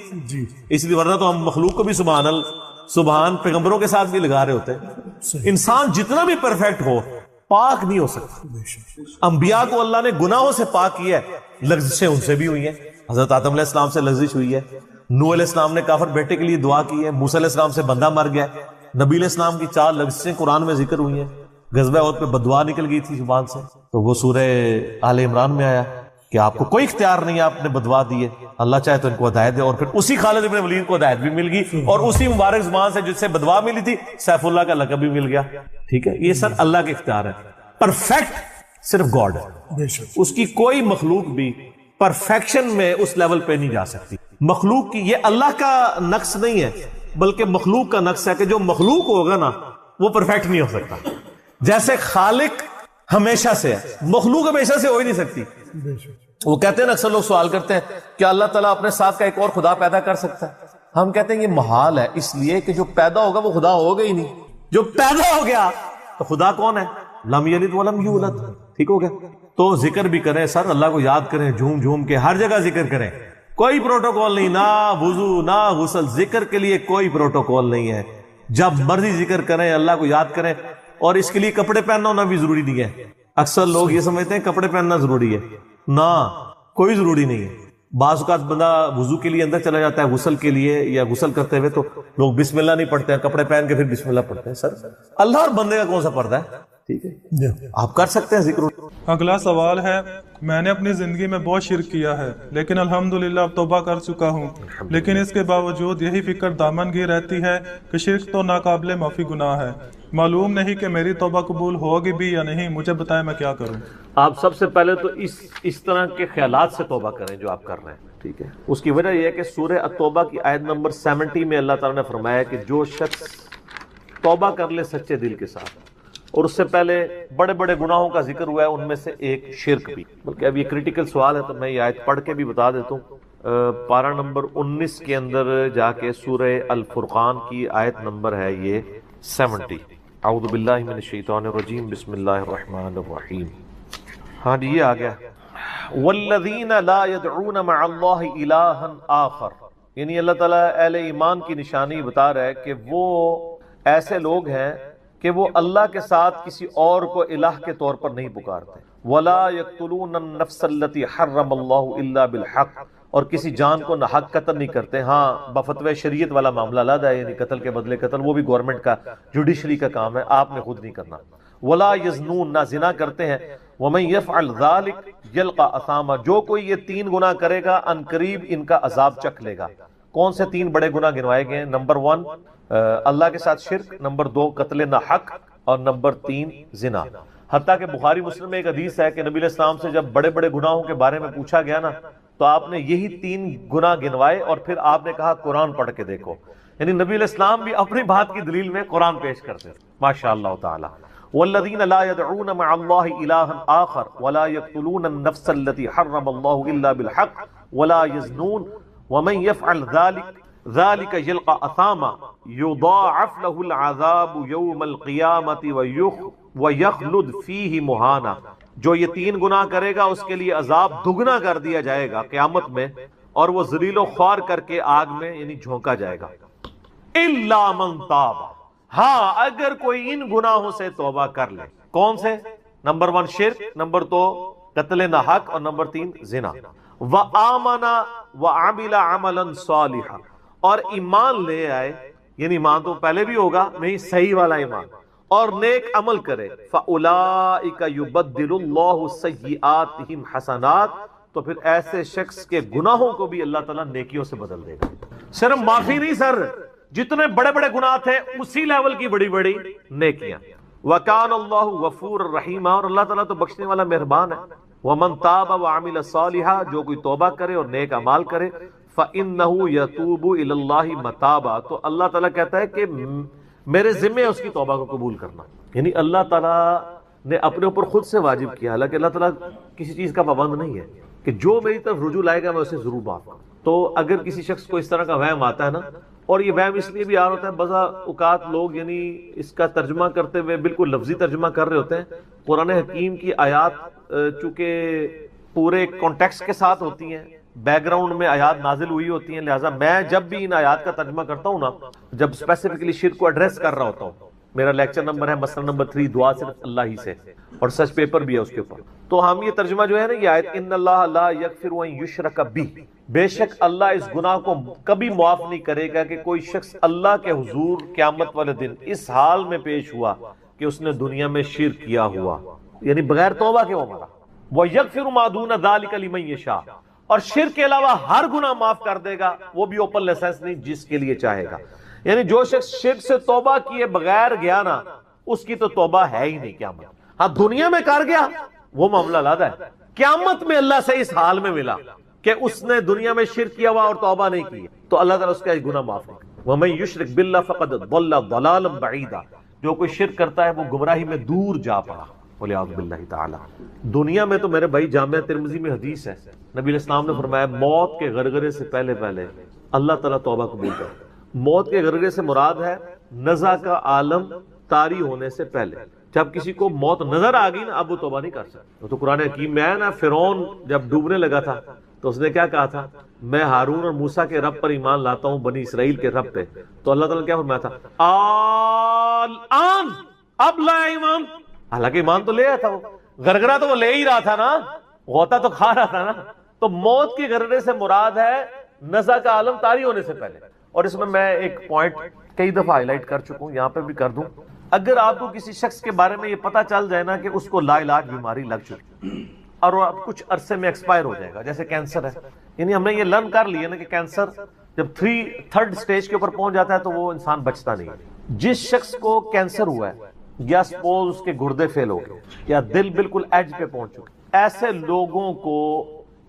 اس لیے ورنہ تو ہم مخلوق کو بھی سبحان پیغمبروں کے ساتھ بھی لگا رہے ہوتے ہیں. انسان جتنا بھی پرفیکٹ ہو پاک نہیں ہو سکتا. انبیاء کو اللہ نے گناہوں سے پاک کیا ہے، لغزشیں ان سے بھی ہوئی ہیں. حضرت آدم علیہ السلام سے لغزش ہوئی ہے، نوح علیہ السلام نے کافر بیٹے کے لیے دعا کی ہے، موسیٰ علیہ السلام سے بندہ مر گیا، نبی علیہ السلام کی 4 لغزشیں قرآن میں ذکر ہوئی ہیں. غزوہ احد پہ بددعا نکل گئی تھی زبان سے تو وہ سورہ آل عمران میں آیا کہ آپ کو کوئی اختیار نہیں ہے، آپ نے بددعا دی ہے، اللہ چاہے تو ان کو ہدایت دے. اور پھر اسی خالد بن ولید کو ہدایت بھی مل گئی اور اسی مبارک زبان سے جس سے بددعا ملی تھی سیف اللہ کا لقب بھی مل گیا. ٹھیک ہے، یہ سر اللہ کے اختیار ہے. پرفیکٹ صرف گاڈ ہے، اس کی کوئی مخلوق بھی پرفیکشن میں اس لیول پہ نہیں جا سکتی. مخلوق کی یہ اللہ کا نقص نہیں ہے بلکہ مخلوق کا نقص ہے کہ جو مخلوق ہوگا نا وہ پرفیکٹ نہیں ہو سکتا. جیسے خالق ہمیشہ سے ہے، مخلوق ہمیشہ سے ہو ہی نہیں سکتی. وہ کہتے ہیں نا، اکثر لوگ سوال کرتے ہیں کہ اللہ تعالیٰ اپنے ساتھ کا ایک اور خدا پیدا کر سکتا ہے. ہم کہتے ہیں یہ محال ہے، اس لیے کہ جو پیدا ہوگا وہ خدا ہوگا ہی نہیں. جو پیدا ہو گیا تو خدا کون ہے؟ لم یلد ولم یولد. ٹھیک ہو گیا. تو ذکر بھی کریں سر، اللہ کو یاد کریں، جھوم جھوم کے ہر جگہ ذکر کریں. کوئی پروٹوکول نہیں، نہ وضو نہ غسل، ذکر کے لیے کوئی پروٹوکول نہیں ہے. جب مرضی ذکر کریں، اللہ کو یاد کریں. اور اس کے لیے کپڑے پہننا ہونا بھی ضروری نہیں ہے. اکثر لوگ یہ سمجھتے ہیں کپڑے پہننا ضروری ہے، نہ کوئی ضروری نہیں ہے. بعض اوقات بندہ وضو کے لیے اندر چلا جاتا ہے غسل کے لیے یا غسل کرتے ہوئے تو لوگ بسم اللہ نہیں پڑھتے ہیں، کپڑے پہن کے پھر بسم اللہ پڑھتے ہیں. سر اللہ اور بندے کا کون سا پردہ ہے؟ ٹھیک ہے، آپ کر سکتے ہیں ذکر. اگلا سوال ہے، میں نے اپنی زندگی میں بہت شرک کیا ہے لیکن الحمدللہ اب توبہ کر چکا ہوں، لیکن اس کے باوجود یہی فکر دامن گیر رہتی ہے کہ شرک تو ناقابل معافی گناہ ہے. معلوم نہیں کہ میری توبہ قبول ہوگی بھی یا نہیں، مجھے بتائیں میں کیا کروں. آپ سب سے پہلے تو اس طرح کے خیالات سے توبہ کریں جو آپ کر رہے ہیں. ٹھیک ہے، اس کی وجہ یہ ہے کہ سورہ التوبہ کی آیت نمبر 70 میں اللہ تعالیٰ نے فرمایا کہ جو شخص توبہ کر لے سچے دل کے ساتھ، اور اس سے پہلے بڑے بڑے گناہوں کا ذکر ہوا ہے، ان میں سے ایک شرک بھی. بلکہ اب یہ کریٹیکل سوال ہے تو میں یہ آیت پڑھ کے بھی بتا دیتا ہوں. پارہ نمبر 19 کے اندر جا کے سورہ الفرقان کی آیت نمبر ہے یہ 70. اعوذ باللہ من الشیطان الرجیم، بسم اللہ الرحمن الرحیم. ہاں جی یہ آ گیا، والذین لا يدعون مع اللہ الہا آخر. یعنی اللہ تعالیٰ اہل ایمان کی نشانی بتا رہا ہے کہ وہ ایسے لوگ ہیں کہ وہ اللہ کے ساتھ کسی اور کو الہ کے طور پر نہیں پکارتے. ولا يقتلون النفس التي حرم اللہ الا بالحق، اور کسی جان کو ناحق قتل نہیں کرتے. ہاں بفتوی شریعت والا معاملہ علیحدہ ہے، یعنی قتل کے بدلے قتل، وہ بھی گورنمنٹ کا جوڈیشری کا کام ہے، آپ نے خود نہیں کرنا. ولا یزنون، نہ زنا کرتے ہیں. ومن یفعل ذلک یلقى اثاما، جو کوئی یہ 3 گناہ کرے گا ان قریب ان کا عذاب چکھ لے گا. کون سے 3 بڑے گناہ گنوائے گئے ہیں؟ نمبر 1 اللہ کے ساتھ شرک، نمبر 2 قتل ناحق، اور نمبر 3 زنا. حتیٰ کہ بخاری مسلم میں ایک حدیث ہے کہ نبی علیہ السلام سے جب بڑے بڑے گناہوں کے بارے میں پوچھا گیا نا تو آپ نے یہی 3 گناہ گنوائے اور پھر آپ نے کہا قرآن پڑھ کے دیکھو. یعنی نبی علیہ السلام بھی اپنی بات کی دلیل میں قرآن پیش کرتے ہیں. ماشاءاللہ تعالی. والذین لا يدعون مع اللہ الہا آخر ولا يقتلون النفس التي حرم اللہ الا بالحق ولا يزنون ومن يفعل ذلك يلقى اثاما يضاعف له العذاب يوم القیامة ويخلد فيه مہانا. جو یہ 3 گناہ کرے گا اس کے لیے عذاب دگنا کر دیا جائے گا قیامت میں اور وہ ذلیل و خوار کر کے آگ میں یعنی جھونکا جائے گا. الا من تاب. ہاں اگر کوئی ان گناہوں سے توبہ کر لے. کون سے؟ نمبر 1 شرک، نمبر 2 قتل نہ حق، اور نمبر 3 زنا. وآمن وعمل عملا صالحا، اور ایمان لے آئے، یعنی ایمان تو پہلے بھی ہوگا نہیں، صحیح والا ایمان، اور نیک عمل کرے. فاولئک یبدل اللہ سیئاتہم حسنات، تو پھر ایسے شخص کے گناہوں کو بھی اللہ تعالیٰ نیکیوں سے بدل دے گا. صرف معافی نہیں سر، جتنے بڑے بڑے گناہ تھے اسی لیول کی بڑی بڑی نیکیاں. وَكَانَ اللَّهُ غَفُورًا رَحِيمًا، اور اللہ تعالیٰ تو بخشنے والا مہربان ہے. وَمَن تَابَ وَعَمِلَ صَالِحًا، جو کوئی توبہ کرے اور نیک اعمال کرے، فَإِنَّهُ يَتُوبُ إِلَى اللَّهِ مَتَابًا، تو اللہ تعالیٰ کہتا ہے کہ میرے ذمہ ہے اس کی توبہ کو قبول کرنا. یعنی اللہ تعالیٰ نے اپنے اوپر خود سے واجب کیا، حالانکہ اللہ تعالیٰ کسی چیز کا پابند نہیں ہے کہ جو میری طرف رجوع لائے گا میں اسے ضرور معاف کروں. تو اگر کسی شخص کو اس طرح کا وہم آتا ہے نا، اور یہ وہم اس لیے بھی آ رہا ہوتا ہے، بعض اوقات لوگ یعنی اس کا ترجمہ کرتے ہوئے بالکل لفظی ترجمہ کر رہے ہوتے ہیں. قرآن حکیم کی آیات چونکہ پورے کانٹیکسٹ کے ساتھ ہوتی ہیں، بیک گراؤنڈ میں آیات نازل ہوئی ہوتی ہیں، لہٰذا میں جب بھی ان آیات کا ترجمہ کرتا ہوں نا، جب اسپیسیفکلی شرک کو ایڈریس کر رہا ہوتا ہوں، میرا لیکچر نمبر ہے مسئلہ نمبر 3 دعا صرف اللہ ہی سے، اور سچ پیپر بھی ہے اس کے اوپر، تو ہم یہ ترجمہ جو ہے نا یہ آیت ان اللہ لا یغفر ان یشرک بہ، بے شک اللہ اس گناہ کو کبھی معاف نہیں کرے گا کہ کوئی شخص اللہ کے حضور قیامت والے دن اس حال میں پیش ہوا کہ اس نے دنیا میں شرک کیا ہوا، یعنی بغیر توبہ کے وہ مرا. وَيَغْفِرُ مَا دُونَ ذَلِكَ لِمَن يَشَاءُ، اور شرک کے علاوہ ہر گناہ معاف کر دے گا، وہ بھی اوپن لائسنس نہیں، جس کے لیے چاہے گا. یعنی جو شخص شرک سے توبہ کیے بغیر گیا نا، اس کی تو توبہ ہے ہی نہیں قیامت. ہاں دنیا میں کر گیا وہ معاملہ علیحدہ ہے، قیامت میں اللہ سے اس حال میں ملا کہ اس نے دنیا میں شرک کیا ہوا اور توبہ نہیں کی، تو اللہ تعالیٰ اس کا گناہ معاف نہیں. وَمَن يُشْرِكْ بِاللَّهِ فَقَدْ ضَلَّ ضَلَالًا بَعِيدًا، جو کوئی شرک کرتا ہے وہ گمراہی میں دور جا پڑا. وَلِعَوْذُ بِاللَّهِ تَعَالَى. دنیا میں تو میرے بھائی جامعہ ترمذی میں حدیث ہے، نبی علیہ السلام نے فرمایا موت کے غرغرے سے پہلے اللہ تعالیٰ توبہ قبول کرے. موت کے غرغرے سے مراد ہے نزع کا عالم طاری ہونے سے پہلے. جب کسی کو موت نظر آ گئی نا اب وہ توبہ نہیں کر سکتا. تو قرآن حکیم میں ہے نا، فرعون جب ڈوبنے لگا تھا تو اس نے کیا کہا تھا، میں ہارون اور موسیٰ کے رب پر ایمان لاتا ہوں، بنی اسرائیل کے رب پہ. تو اللہ تعالیٰ نے کیا فرمایا تھا، الآن اب لایا ایمان. حالانکہ ایمان تو لے آیا تھا، وہ غرغرہ تو وہ لے ہی رہا تھا نا، غوطہ تو کھا رہا تھا نا. تو موت کے غرغرے سے مراد ہے نزع کا عالم طاری ہونے سے پہلے. اور اس میں ایک پوائنٹ کئی دفعہ ہائی لائٹ کر چکا ہوں، یہاں پہ بھی کر دوں. اگر آپ کو کسی شخص کے بارے میں یہ پتا چل جائے نا کہ اس کو لا علاج بیماری لگ چکی اور وہ اب کچھ عرصے میں ایکسپائر ہو جائے گا، جیسے کینسر ہے، یعنی ہم نے یہ لرن کر لیا نا کہ کینسر جب 3rd سٹیج کے اوپر پہنچ جاتا ہے تو وہ انسان بچتا نہیں. جس شخص کو کینسر ہوا ہے یا سپوز اس کے گردے فیل ہو گئے یا دل بالکل ایج پہ پہنچ چکے، ایسے لوگوں کو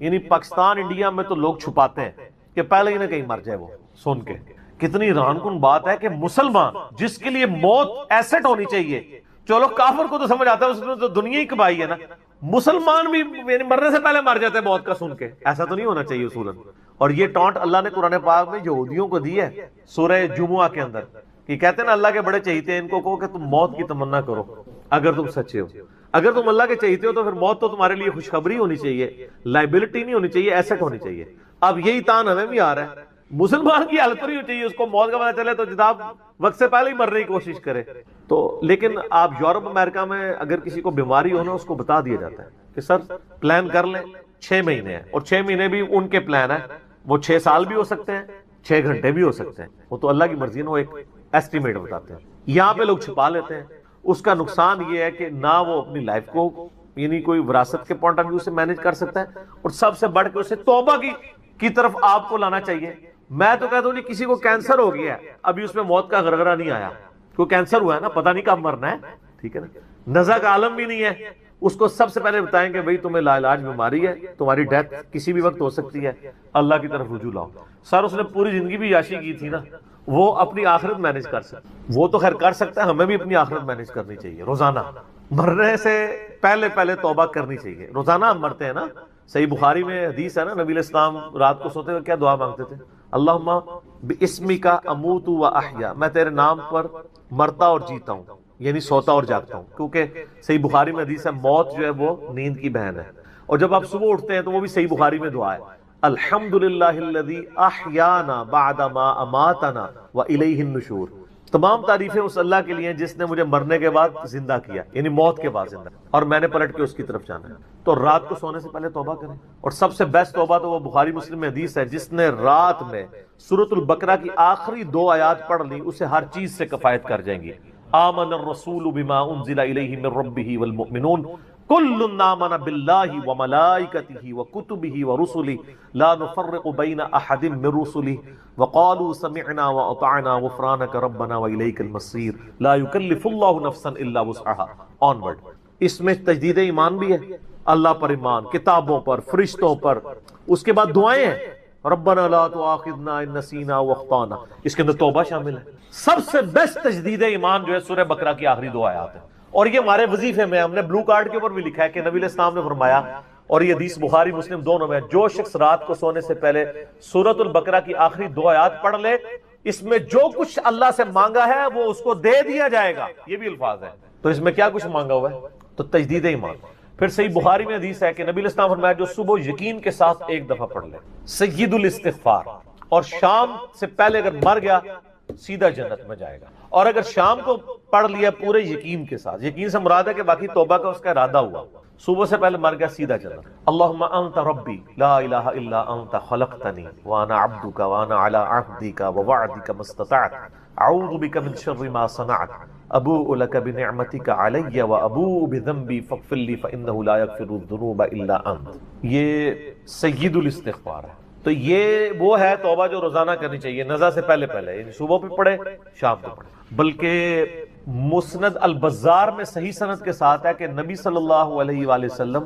یعنی پاکستان انڈیا میں تو لوگ چھپاتے ہیں کہ پہلے ہی نہ کہیں مر جائے. وہ سن کے کتنی ران کن بات ہے کہ مسلمان جس کے لیے موت ایسٹ ہونی چاہیے، چلو کافر کو تو سمجھ آتا ہے، اس نے تو دنیا ہی کبائی ہے نا، مسلمان بھی یعنی مرنے سے پہلے مر جاتے ہیں موت کا سن کے. ایسا تو نہیں ہونا چاہیے اصولاً. اور یہ ٹانٹ اللہ نے قرآن پاک میں یہودیوں کو دی ہے سورہ جمعہ کے اندر، کہ کہتے ہیں نا اللہ کے بڑے چہیتے ہیں، ان کو کہو کہ تم موت کی تمنا کرو اگر تم سچے ہو. اگر تم اللہ کے چہیتے ہو تو پھر موت تو تمہارے لیے خوشخبری ہونی چاہیے، لائبلٹی نہیں ہونی چاہیے، ایسٹ ہونی چاہیے. اب یہی تان ہمیں بھی آ رہا ہے، مسلمان کی حالت نہیں ہونی چاہیے، اس کو موت کا پتہ چلے تو جناب وقت سے پہلے ہی مرنے کی کوشش کرے. تو لیکن آپ یورپ امریکہ میں اگر کسی کو بیماری ہو نا، اس کو بتا دیا جاتا ہے کہ سر پلان کر لیں 6 مہینے ہیں، اور 6 مہینے بھی ان کے پلان ہے، وہ 6 سال بھی ہو سکتے ہیں، 6 گھنٹے بھی ہو سکتے ہیں، وہ تو اللہ کی مرضی ہے، وہ ایک ایسٹیمیٹ بتاتے ہیں. یہاں پہ لوگ چھپا لیتے ہیں. اس کا نقصان یہ ہے کہ نہ وہ اپنی لائف کو یعنی کوئی وراثت کے پوائنٹ آف ویو سے مینج کر سکتا ہے، اور سب سے بڑھ کے اسے توبہ کی طرف آپ کو لانا چاہیے. میں تو کہتا ہوں جی کسی کو کینسر ہو گیا ہے، ابھی اس میں موت کا غرغرہ نہیں آیا، کوئی کینسر ہوا ہے نا، پتہ نہیں کب مرنا ہے، ٹھیک ہے نا، نزع کا عالم بھی نہیں ہے، اس کو سب سے پہلے بتائیں کہ بھئی تمہیں لا علاج بیماری ہے، تمہاری ڈیتھ کسی بھی وقت ہو سکتی ہے، اللہ کی طرف رجوع لاؤ۔ سر اس نے پوری زندگی بھی عیاشی کی تھی نا، وہ اپنی آخرت مینج کر سکتا، وہ تو خیر کر سکتا ہے، ہمیں بھی اپنی آخرت مینج کرنی چاہیے۔ روزانہ مرنے سے پہلے توبہ کرنی چاہیے۔ روزانہ ہم مرتے ہیں نا، صحیح بخاری میں حدیث ہے نا، نبی علیہ السلام رات کو سوتے ہوئے کیا دعا مانگتے تھے؟ اللہم باسمک اموت و احیا، میں تیرے نام پر مرتا اور جیتا ہوں، یعنی سوتا اور جاگتا ہوں، کیونکہ صحیح بخاری میں حدیث ہے موت جو ہے وہ نیند کی بہن ہے۔ اور جب آپ صبح اٹھتے ہیں تو وہ بھی صحیح بخاری میں دعا ہے، الحمدللہ الذی احیانا بعد ما اماتنا والیہ النشور، تمام تعریفیں اس اللہ کے لیے ہیں جس نے مجھے مرنے کے بعد زندہ کیا، یعنی موت کے بعد زندہ، اور میں نے پلٹ کے اس کی طرف جانا ہے۔ تو رات کو سونے سے پہلے توبہ کریں، اور سب سے بیسٹ توبہ تو وہ بخاری مسلم میں حدیث ہے، جس نے رات میں سورۃ البقرہ کی آخری 2 آیات پڑھ لی اسے ہر چیز سے کفایت کر جائیں گی۔ آمن الرسول بما انزل الیہ من ربہ والمؤمنون کل آمن باللہ وملائکتہ وکتبہ ورسلہ لا نفرق بین احد من رسلہ وقالوا سمعنا واطعنا غفرانک ربنا والیک المصیر لا یکلف اللہ نفسا الا وسعها آنورڈ۔ اس میں تجدید ایمان بھی ہے، اللہ پر ایمان، کتابوں پر، فرشتوں پر، اس کے بعد دعائیں ہیں، ربنا لا تؤاخذنا ان نسینا واخطانا، اس کے اندر توبہ شامل ہے۔ سب سے بیسٹ تجدید ایمان جو ہے سورہ بقرہ کی آخری 2 آیات ہیں، اور یہ ہمارے وظیفے میں ہم نے بلو کارڈ کے اوپر بھی لکھا ہے کہ نبی علیہ السلام نے فرمایا، اور یہ حدیث بخاری مسلم دونوں میں، جو شخص رات کو سونے سے پہلے سورۃ البقرہ کی آخری 2 آیات پڑھ لے، اس میں جو کچھ اللہ سے مانگا ہے وہ اس کو دے دیا جائے گا، یہ بھی الفاظ ہے۔ تو اس میں کیا کچھ مانگا ہوا ہے؟ تو تجدید ایمان۔ پھر صحیح بخاری میں حدیث ہے کہ نبی علیہ السلام فرمایا جو صبح یقین کے ساتھ 1 دفعہ پڑھ لے سید الاستغفار، اور شام سے پہلے اگر مر گیا سیدھا جنت میں جائے گا، اور اگر شام کو پڑھ لیا پورے یقین کے ساتھ، یقین سے مراد ہے کہ باقی توبہ کا اس کا ارادہ ہوا، صبح سے پہلے مر گیا سیدھا جنت۔ اللہم انت ربی لا الہ الا انت خلقتنی وانا عبدک وانا علی عہدک ووعدک ما استطعت اعوذ بک من شر ما صنعت ابوء لک بنعمتک علی وابوء بذنبی فاغفر لی فانہ لا یغفر الذنوب الا انت۔ یہ سید الاستغفار ہے۔ تو یہ وہ ہے توبہ جو روزانہ کرنی چاہیے، نزع سے پہلے یعنی صبح پہ پڑھے، شام کو پڑھے۔ بلکہ مسند البزار میں صحیح سند کے ساتھ ہے کہ نبی صلی اللہ علیہ وآلہ وسلم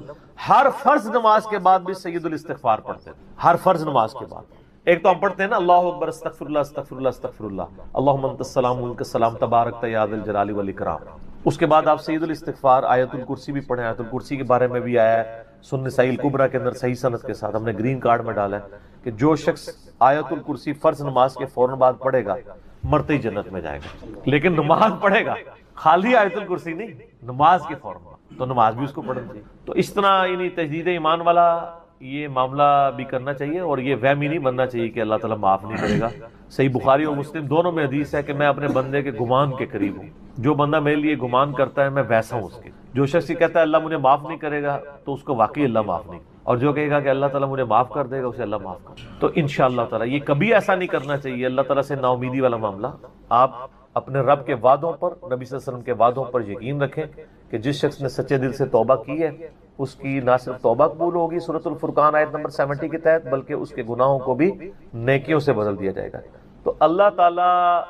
ہر فرض نماز کے بعد بھی سید الاستغفار پڑھتے ہیں، ہر فرض نماز کے بعد۔ ایک تو ہم پڑھتے ہیں نا اللہ اکبر استغفر اللہ استغفر اللہ استغفر اللہ اللہم انت السلام منک السلام تبارک یا ذا الجلال والاکرام، اس کے بعد آپ سید الاستغفار آیت الکرسی بھی پڑھیں، آیت الکرسی کے بارے میں بھی آیا ہے سنن نسائی الکبریٰ کے اندر صحیح سند کے ساتھ، ہم نے گرین کارڈ میں ڈالا ہے کہ جو شخص آیت الکرسی فرض نماز کے فوراً بعد پڑھے گا مرتے ہی جنت میں جائے گا، لیکن نماز پڑھے گا، خالی آیت الکرسی نہیں، نماز کے فوراً بعد، تو نماز بھی اس کو پڑھنی چاہیے۔ تو اس طرح یعنی تجدید ایمان والا یہ معاملہ بھی کرنا چاہیے، اور یہ وہم ہی نہیں بننا چاہیے کہ اللہ تعالیٰ معاف نہیں کرے گا۔ صحیح بخاری اور مسلم دونوں میں حدیث ہے کہ میں اپنے بندے کے گمان کے قریب ہوں، جو بندہ میرے لیے گمان کرتا ہے میں ویسا ہوں اس کے۔ جو شخص یہ کہتا ہے اللہ مجھے معاف نہیں کرے گا تو اس کو واقعی اللہ معاف نہیں، اور جو کہے گا کہ اللہ تعالیٰ مجھے معاف کر دے گا اسے اللہ معاف کر۔ تو انشاءاللہ تعالیٰ یہ کبھی ایسا نہیں کرنا چاہیے اللہ تعالیٰ سے نا امیدی والا معاملہ۔ آپ اپنے رب کے وعدوں پر، نبی صلی اللہ علیہ وسلم کے وعدوں پر یقین رکھیں کہ جس شخص نے سچے دل سے توبہ کی ہے اس کی نہ صرف توبہ قبول ہوگی سورۃ الفرقان آیت نمبر 70 کے تحت، بلکہ اس کے گناہوں کو بھی نیکیوں سے بدل دیا جائے گا۔ تو اللہ تعالیٰ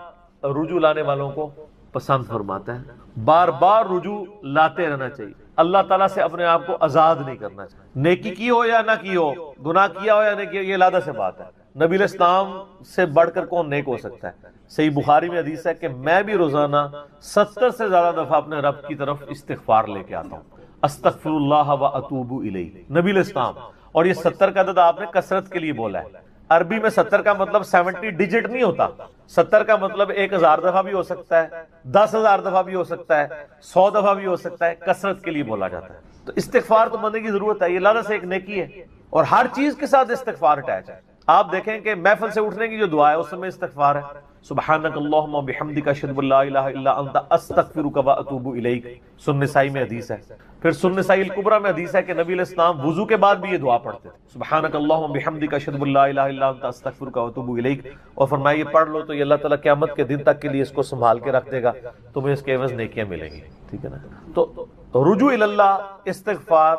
رجوع لانے والوں کو پسند فرماتا ہے، بار بار رجوع لاتے رہنا چاہیے، اللہ تعالیٰ سے اپنے آپ کو آزاد نہیں کرنا چاہیے، نیکی کی ہو یا نہ کی ہو، گناہ کیا ہو یا نہیں کیا، یہ علیحدہ سے بات ہے۔ نبی علیہ السلام سے بڑھ کر کون نیک ہو سکتا ہے؟ صحیح بخاری میں حدیث ہے کہ میں بھی روزانہ 70 سے زیادہ دفعہ اپنے رب کی طرف استغفار لے کے آتا ہوں، استغفر اللہ و اتوب الیہ، نبی علیہ السلام۔ اور یہ 70 کا عدد آپ نے کثرت کے لیے بولا ہے، عربی میں 70 کا مطلب 70 ڈیجٹ نہیں ہوتا، 70 کا مطلب 1000 دفعہ بھی ہو سکتا ہے، 10,000 دفعہ بھی ہو سکتا ہے، 100 دفعہ بھی ہو سکتا ہے، کثرت کے لیے بولا جاتا ہے۔ تو استغفار تو بندے کی ضرورت ہے، یہ اللہ سے ایک نیکی ہے، اور ہر چیز کے ساتھ استغفار اٹیچ ہے۔ آپ دیکھیں کہ محفل سے اٹھنے کی جو دعا ہے اس میں استغفار ہے، سبحانک اللہم و بحمدک اشہد ان لا الہ الا انت استغفرک و اتوب الیک، سنن نسائی میں حدیث ہے۔ پھر سنن نسائی الکبریٰ میں حدیث ہے کہ نبی علیہ السلام وضو کے بعد بھی یہ دعا پڑھتے تھے، سبحانک اللہم و بحمدک اشہد ان لا الہ الا انت استغفرک و اتوب الیک، اور فرمایا یہ پڑھ لو تو یہ اللہ تعالیٰ قیامت کے دن تک کے لیے اس کو سنبھال کے رکھ دے گا، تمہیں اس کے عوض نیکیاں ملیں گی، ٹھیک ہے نا۔ تو رجوع اللہ، استغفار،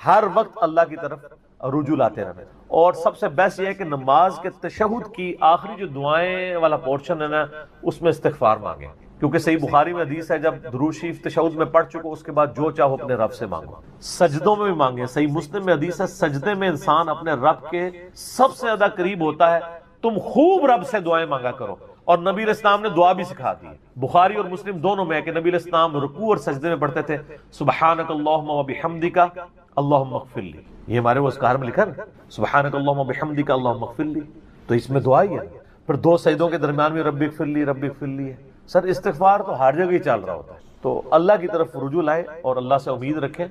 ہر وقت اللہ کی طرف رجوع لاتے رہنا۔ اور سب سے بیسٹ یہ ہے کہ نماز کے تشہد کی آخری جو دعائیں والا پورشن ہے نا اس میں استغفار مانگیں، کیونکہ صحیح بخاری میں حدیث ہے جب درود شریف تشہد میں پڑھ چکو اس کے بعد جو چاہو اپنے رب سے مانگو، سجدوں میں بھی مانگے۔ صحیح مسلم میں حدیث ہے سجدے میں انسان اپنے رب کے سب سے زیادہ قریب ہوتا ہے، تم خوب رب سے دعائیں مانگا کرو۔ اور نبی علیہ السلام نے دعا بھی سکھا دی، بخاری اور مسلم دونوں میں ہے کہ نبی علیہ السلام رکوع اور سجدے میں پڑھتے تھے سبحانک اللہم وبحمدک اللہم اغفر لی، یہ ہمارے وہ اذکار میں لکھا نا سبحانک اللہم وبحمدک اللہم اغفر لی، تو اس میں دعا ہی ہے۔ پھر دو سجدوں کے درمیان میں رب اغفر لی رب اغفر لی ہے۔ سر استغفار تو ہر جگہ ہی چل رہا ہوتا ہے، تو اللہ کی طرف رجوع لائے اور اللہ سے امید رکھیں۔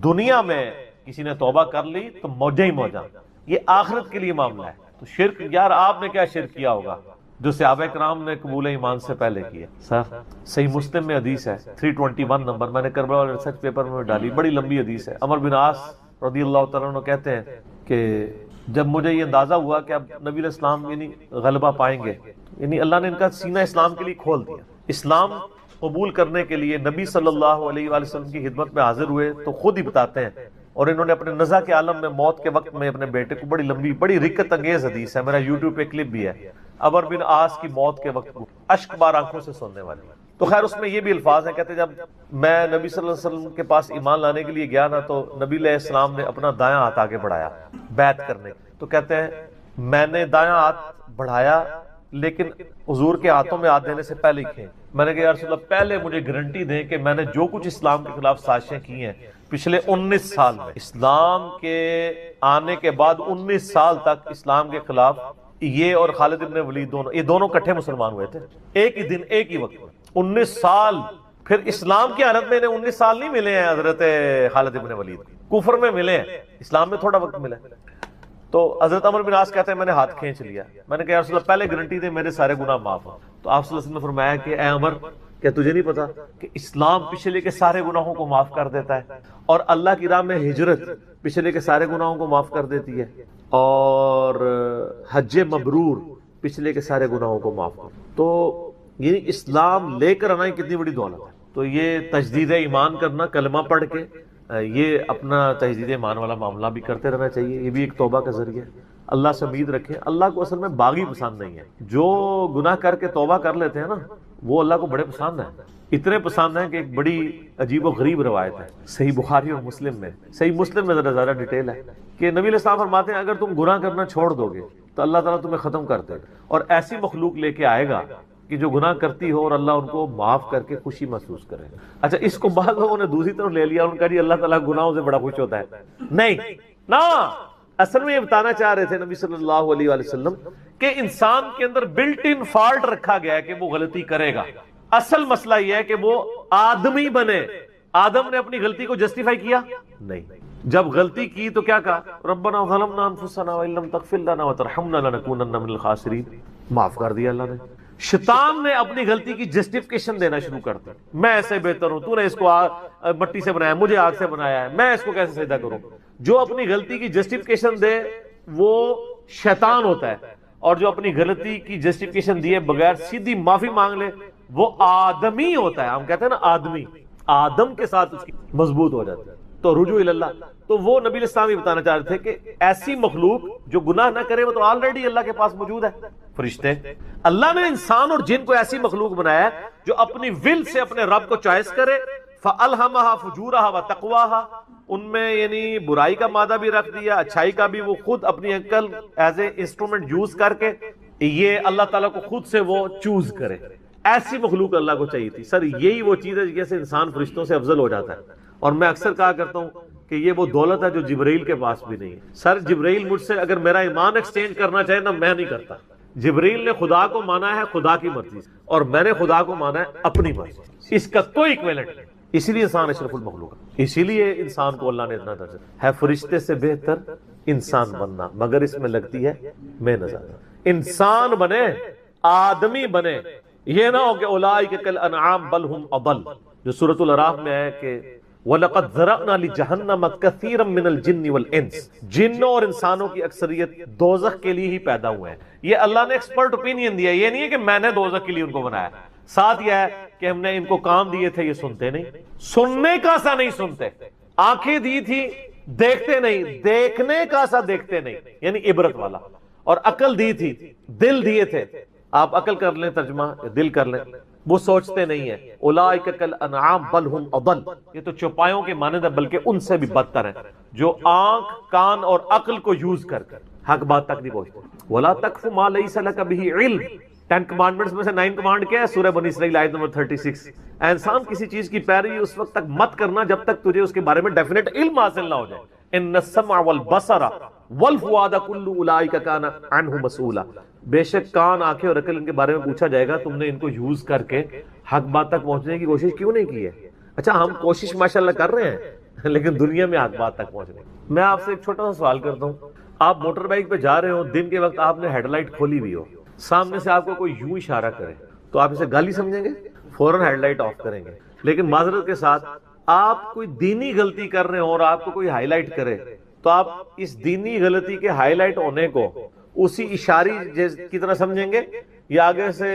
دنیا میں کسی نے توبہ کر لی تو موجہ ہی موجہ، یہ آخرت کے لیے معاملہ ہے۔ تو شرک، یار آپ نے کیا شرک کیا ہوگا جو صحابہ کرام نے قبول ایمان سے پہلے کیا؟ سر صحیح مسلم میں حدیث ہے 321 نمبر، میں نے کربلا والے ریسرچ پیپر میں ڈالی، بڑی لمبی حدیث ہے۔ عمر بن عاص رضی اللہ تعالیٰ عنہ کہتے ہیں کہ جب مجھے یہ اندازہ ہوا کہ اب نبی علیہ السلام یعنی غلبہ پائیں گے، یعنی اللہ نے ان کا سینہ اسلام کے لیے کھول دیا، اسلام قبول کرنے کے لیے نبی صلی اللہ علیہ وآلہ وسلم کی خدمت میں حاضر ہوئے، تو خود ہی بتاتے ہیں، اور انہوں نے اپنے نزع کے عالم میں موت کے وقت میں اپنے بیٹے کو، بڑی لمبی بڑی رکت انگیز حدیث ہے، میرا یوٹیوب پہ کلپ بھی ہے، عمر بن عاص کی موت کے وقت اشک بار آنکھوں سے سننے والی۔ تو خیر اس میں یہ بھی الفاظ ہیں، کہتے جب میں نبی صلی اللہ علیہ وسلم کے پاس ایمان لانے کے لیے گیا نا تو نبی علیہ السلام نے اپنا دایاں ہاتھ آگے بڑھایا بیعت کرنے، تو کہتے ہیں میں نے دایاں ہاتھ بڑھایا لیکن حضور کے ہاتھوں میں ہاتھ دینے سے پہلے ہی کھیں، میں نے کہا یا رسول اللہ پہلے مجھے گارنٹی دیں کہ میں نے جو کچھ اسلام کے خلاف سازشیں کی ہیں پچھلے 19 سال میں، اسلام کے آنے کے بعد 19 سال تک اسلام کے خلاف یہ اور خالد ابن ولید دونوں، یہ دونوں کٹھے مسلمان ہوئے تھے ایک ہی دن ایک ہی وقت میں، 19 سال۔ پھر اسلام کی حالت میں انہیں 19 سال نہیں ملے ہیں حضرت خالد ابن ولید، کفر میں ملے ہیں، اسلام میں تھوڑا وقت ملا۔ تو حضرت عمر بن عاص کہتے ہیں میں نے ہاتھ کھینچ لیا، میں نے کہا یا رسول اللہ پہلے گارنٹی دے میرے سارے گناہ معاف ہوں۔ تو آپ صلی اللہ علیہ وسلم نے فرمایا کہ اے عمر کیا تجھے نہیں پتا کہ اسلام پچھلے کے سارے گناہوں کو معاف کر دیتا ہے، اور اللہ کی راہ میں ہجرت پچھلے کے سارے گناہوں کو معاف کر دیتی ہے، اور حج مبرور پچھلے کے سارے گناہوں کو معاف کر۔ تو یہ اسلام لے کر آنا کتنی بڑی دولت ہے۔ تو یہ تجدید ایمان کرنا، کلمہ پڑھ کے یہ اپنا تجدید ایمان والا معاملہ بھی کرتے رہنا چاہیے، یہ بھی ایک توبہ کا ذریعہ ہے۔ اللہ سے امید رکھیں، اللہ کو اصل میں باغی پسند نہیں ہے، جو گناہ کر کے توبہ کر لیتے ہیں نا وہ اللہ کو بڑے پسند ہیں، اتنے پسند ہیں کہ ایک بڑی عجیب و غریب روایت ہے صحیح بخاری اور مسلم میں، صحیح مسلم میں ذرا زیادہ ڈیٹیل ہے کہ نبی علیہ السلام فرماتے ہیں اگر تم گناہ کرنا چھوڑ دو گے تو اللہ تعالیٰ تمہیں ختم کر دے گا، اور ایسی مخلوق لے کے آئے گا کہ جو گناہ کرتی ہو اور اللہ ان کو معاف کر کے خوشی محسوس کرے۔ اچھا اس کو بعض لوگوں نے دوسری طرف لے لیا، ان کا جی اللہ تعالیٰ گناہوں سے بڑا خوش ہوتا ہے، نہیں نا، اصل میں یہ بتانا چاہ رہے تھے نبی صلی اللہ علیہ وآلہ وسلم کہ انسان کے اندر بلٹ ان فالٹ رکھا گیا ہے کہ وہ غلطی کرے گا، اصل مسئلہ یہ ہے کہ وہ آدمی بنے۔ آدم نے اپنی غلطی کو جسٹیفائی کیا نہیں، جب غلطی کی تو کیا کہا ربنا ظلمنا انفسنا وان لم تغفر لنا وترحمنا لنکونن من الخاسرین، معاف کر دیا اللہ نے۔ شیطان نے اپنی غلطی کی جسٹیفیکیشن دینا شروع کر دی، میں ایسے بہتر ہوں، تو نے اس کو مٹی سے بنایا، مجھے آگ سے بنایا ہے، میں اس کو کیسے سجدہ کروں۔ جو اپنی غلطی کی جسٹیفیکیشن دے وہ شیطان ہوتا ہے، اور جو اپنی غلطی کی جسٹیفیکیشن دیے بغیر سیدھی معافی مانگ لے وہ آدمی ہوتا ہے۔ ہم کہتے ہیں نا آدمی، آدم کے ساتھ اس کی مضبوط ہو جاتی ہے۔ تو رجوع اللہ، تو وہ نبی علیہ السلام یہ بتانا چاہ رہے تھے کہ ایسی مخلوق جو گناہ نہ کرے وہ تو آلریڈی اللہ کے پاس موجود ہے، فرشتے۔ اللہ نے انسان اور جن کو ایسی مخلوق بنایا ہے جو اپنی ول سے اپنے رب کو چوائس کرے، فَأَلْهَمَهَا فُجُورَهَا وَتَقْوَاهَا، ان میں یعنی برائی کا مادہ بھی رکھ دیا، اچھائی کا بھی، وہ خود اپنی عقل ایز اے انسٹرومنٹ یوز کر کے یہ اللہ تعالیٰ کو خود سے وہ چوز کرے۔ ایسی مخلوق اللہ کو چاہیے تھی۔ سر یہی وہ چیز ہے جیسے انسان فرشتوں سے افضل ہو جاتا ہے، اور میں اکثر کہا کرتا ہوں کہ یہ وہ دولت ہے جو جبرائیل کے پاس بھی نہیں ہے۔ سر جبرائیل مجھ سے اگر میرا ایمان ایکسچینج کرنا چاہے نا میں نہیں کرتا، جبرائیل نے خدا کو مانا ہے خدا کی مرضی سے، اور میں نے خدا کو مانا ہے اپنی مرضی سے، اس کا کوئی ایکویلنٹ نہیں۔ اسی لیے انسان اشرف المخلوق ہے، اسی لیے انسان کو اللہ نے اتنا درجہ ہے فرشتے سے بہتر انسان بننا، مگر اس میں لگتی ہے محنت۔ انسان بنے، آدمی بنے، یہ نہ ہو کہ اولئک کالانعام بل هم اضل، جو سورۃ الاعراف میں ہے کہ وَلَقَدْ ذَرَأْنَا لِجَهَنَّمَ كَثِيرًا مِنَ الْجِنِّ وَالْإِنسِ، جنوں اور انسانوں کی اکثریت دوزخ کے لیے ہی پیدا ہوئے ہیں۔ یہ اللہ نے ایکسپرٹ اوپینین دیا، یہ نہیں ہے کہ میں نے دوزخ کے لیے ان کو بنایا۔ ساتھ یہ ہے کہ ہم نے ان کو کام دیے تھے، یہ سنتے نہیں، سننے کا سا نہیں سنتے، آنکھیں دی تھی دیکھتے نہیں، دیکھنے کا سا دیکھتے نہیں، یعنی عبرت والا، اور عقل دی تھی، دل دیے تھے، آپ عقل کر لیں ترجمہ، دل کر لیں، وہ سوچتے نہیں ہیں. اولئک کالانعام بل ہم اضل، یہ تو چوپایوں کے مانند ہے بلکہ ان سے بھی بدتر ہیں، جو آنکھ کان اور عقل کو یوز کر حق بات تک نہیں پہنچتے. ولا تقف ما لیس لک به علم، 10 کمانڈمنٹس میں سے 9 کمانڈ کیا ہے؟ سورہ بنی اسرائیل آیت نمبر 36. انسان کسی چیز کی پیروی اس وقت تک مت کرنا جب تک تجھے اس کے بارے میں ڈیفینیٹ علم حاصل نہ ہو جائے. ان السمع والبصر والفؤاد كل اولئک کان عنہ مسئولا، بے شک کان آنکھیں اور عقل ان کے بارے میں پوچھا جائے گا تم نے ان کو یوز کر کے حق بات تک پہنچنے کی کوشش کیوں نہیں کی ہے. اچھا ہم کوشش ماشاءاللہ کر رہے ہیں لیکن دنیا میں حق بات تک پہنچنے. میں آپ سے ایک چھوٹا سا سوال کرتا ہوں، آپ موٹر بائک پہ جا رہے ہو، دن کے وقت آپ نے ہیڈ لائٹ کھولی ہوئی ہو، سامنے سے آپ کو کوئی یوں اشارہ کرے تو آپ اسے گالی سمجھیں گے؟ فوراً ہیڈ لائٹ آف کریں گے. لیکن معذرت کے ساتھ آپ کوئی دینی غلطی کر رہے ہو اور آپ کو کوئی ہائی لائٹ کرے تو آپ اس دینی غلطی کے ہائی لائٹ ہونے کو اسی اشاری کی طرح سمجھیں گے یا آگے سے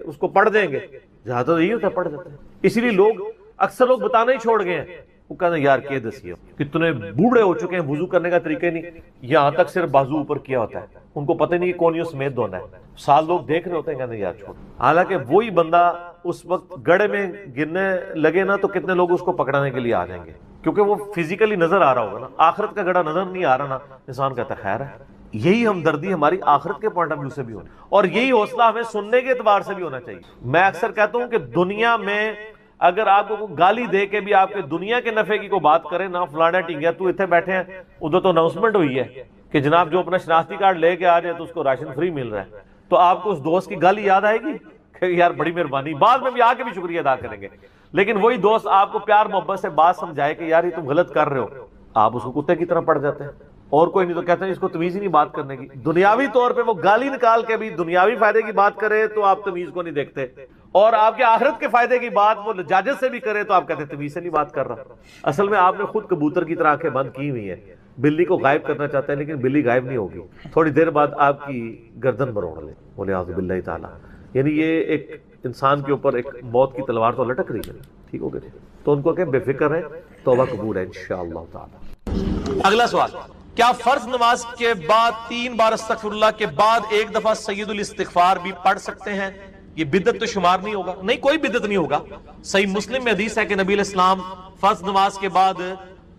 اس کو پڑھ دیں گے؟ جہاں تو یہی ہوتا ہے، پڑھ دیتے ہیں. اسی لیے اکثر لوگ بتانا ہی چھوڑ گئے ہیں. وہ کہتے ہیں یار کہہ دسیے کتنے بوڑھے ہو چکے ہیں، وضو کرنے کا طریقہ نہیں، یہاں تک صرف بازو اوپر کیا ہوتا ہے، ان کو پتہ نہیں کہ کون سمیت دھونا ہے. سال لوگ دیکھ رہے ہوتے ہیں، کہتے ہیں یار چھوڑ. حالانکہ وہی بندہ اس وقت گڑھے میں گرنے لگے نا تو کتنے لوگ اس کو پکڑانے کے لیے آ جائیں گے، کیونکہ وہ فزیکلی نظر آ رہا ہوگا نا. آخرت کا گڑھا نظر نہیں آ رہا نا، انسان کہتا ہے خیر ہے. یہی ہمدردی ہماری آخرت کے پوائنٹ آف ویو سے بھی ہونی، اور یہی حوصلہ ہمیں سننے کے اعتبار سے بھی ہونا چاہیے. میں اکثر کہتا ہوں کہ دنیا میں اگر آپ کو گالی دے کے بھی آپ کے دنیا کے نفع کی کوئی بات کرے نا، فلانا ٹینگیا تو اتنے بیٹھے ہیں، ادھر تو اناؤنسمنٹ ہوئی ہے کہ جناب جو اپنا شناختی کارڈ لے کے آ جائے تو اس کو راشن فری مل رہا ہے، تو آپ کو اس دوست کی گالی یاد آئے گی کہ یار بڑی مہربانی، بعد میں بھی آ کے بھی شکریہ ادا کریں گے. لیکن وہی دوست آپ کو پیار محبت سے بات سمجھائے کہ یار یہ تم غلط کر رہے ہو، آپ اس کو کتے کی طرح پڑ جاتے ہیں. اور کوئی نہیں تو کہتے ہیں اس کو تمیز ہی نہیں بات کرنے کی. دنیاوی طور پہ وہ گالی نکال کے بھی دنیاوی فائدے کی بات کرے تو آپ تمیز کو نہیں دیکھتے، اور آپ کے آخرت کے فائدے کی بات وہ لجاجت سے بھی کرے تو آپ کہتے ہیں تمیز سے نہیں بات کر رہا. اصل میں آپ نے خود کبوتر کی طرح آنکھیں بند کی ہوئی ہیں، بلی کو غائب کرنا چاہتے ہیں لیکن بلی غائب نہیں ہوگی، تھوڑی دیر بعد آپ کی گردن مروڑ لے. وَلِعِيَاذُ بِاللَّهِ تعالیٰ. یعنی یہ ایک انسان کے اوپر ایک موت کی تلوار تو لٹک رہی ہے. ٹھیک ہو گیا؟ تو ان کو کہ بے فکر ہے، توبہ قبول ہے انشاءاللہ تعالی. اگلا سوال، کیا فرض نماز کے بعد 3 بار استغفر اللہ کے بعد ایک دفعہ سید الاستغفار بھی پڑھ سکتے ہیں؟ یہ بدعت تو شمار نہیں ہوگا. نہیں، کوئی بدعت نہیں ہوگا. صحیح مسلم میں حدیث ہے کہ نبی علیہ السلام فرض نماز کے بعد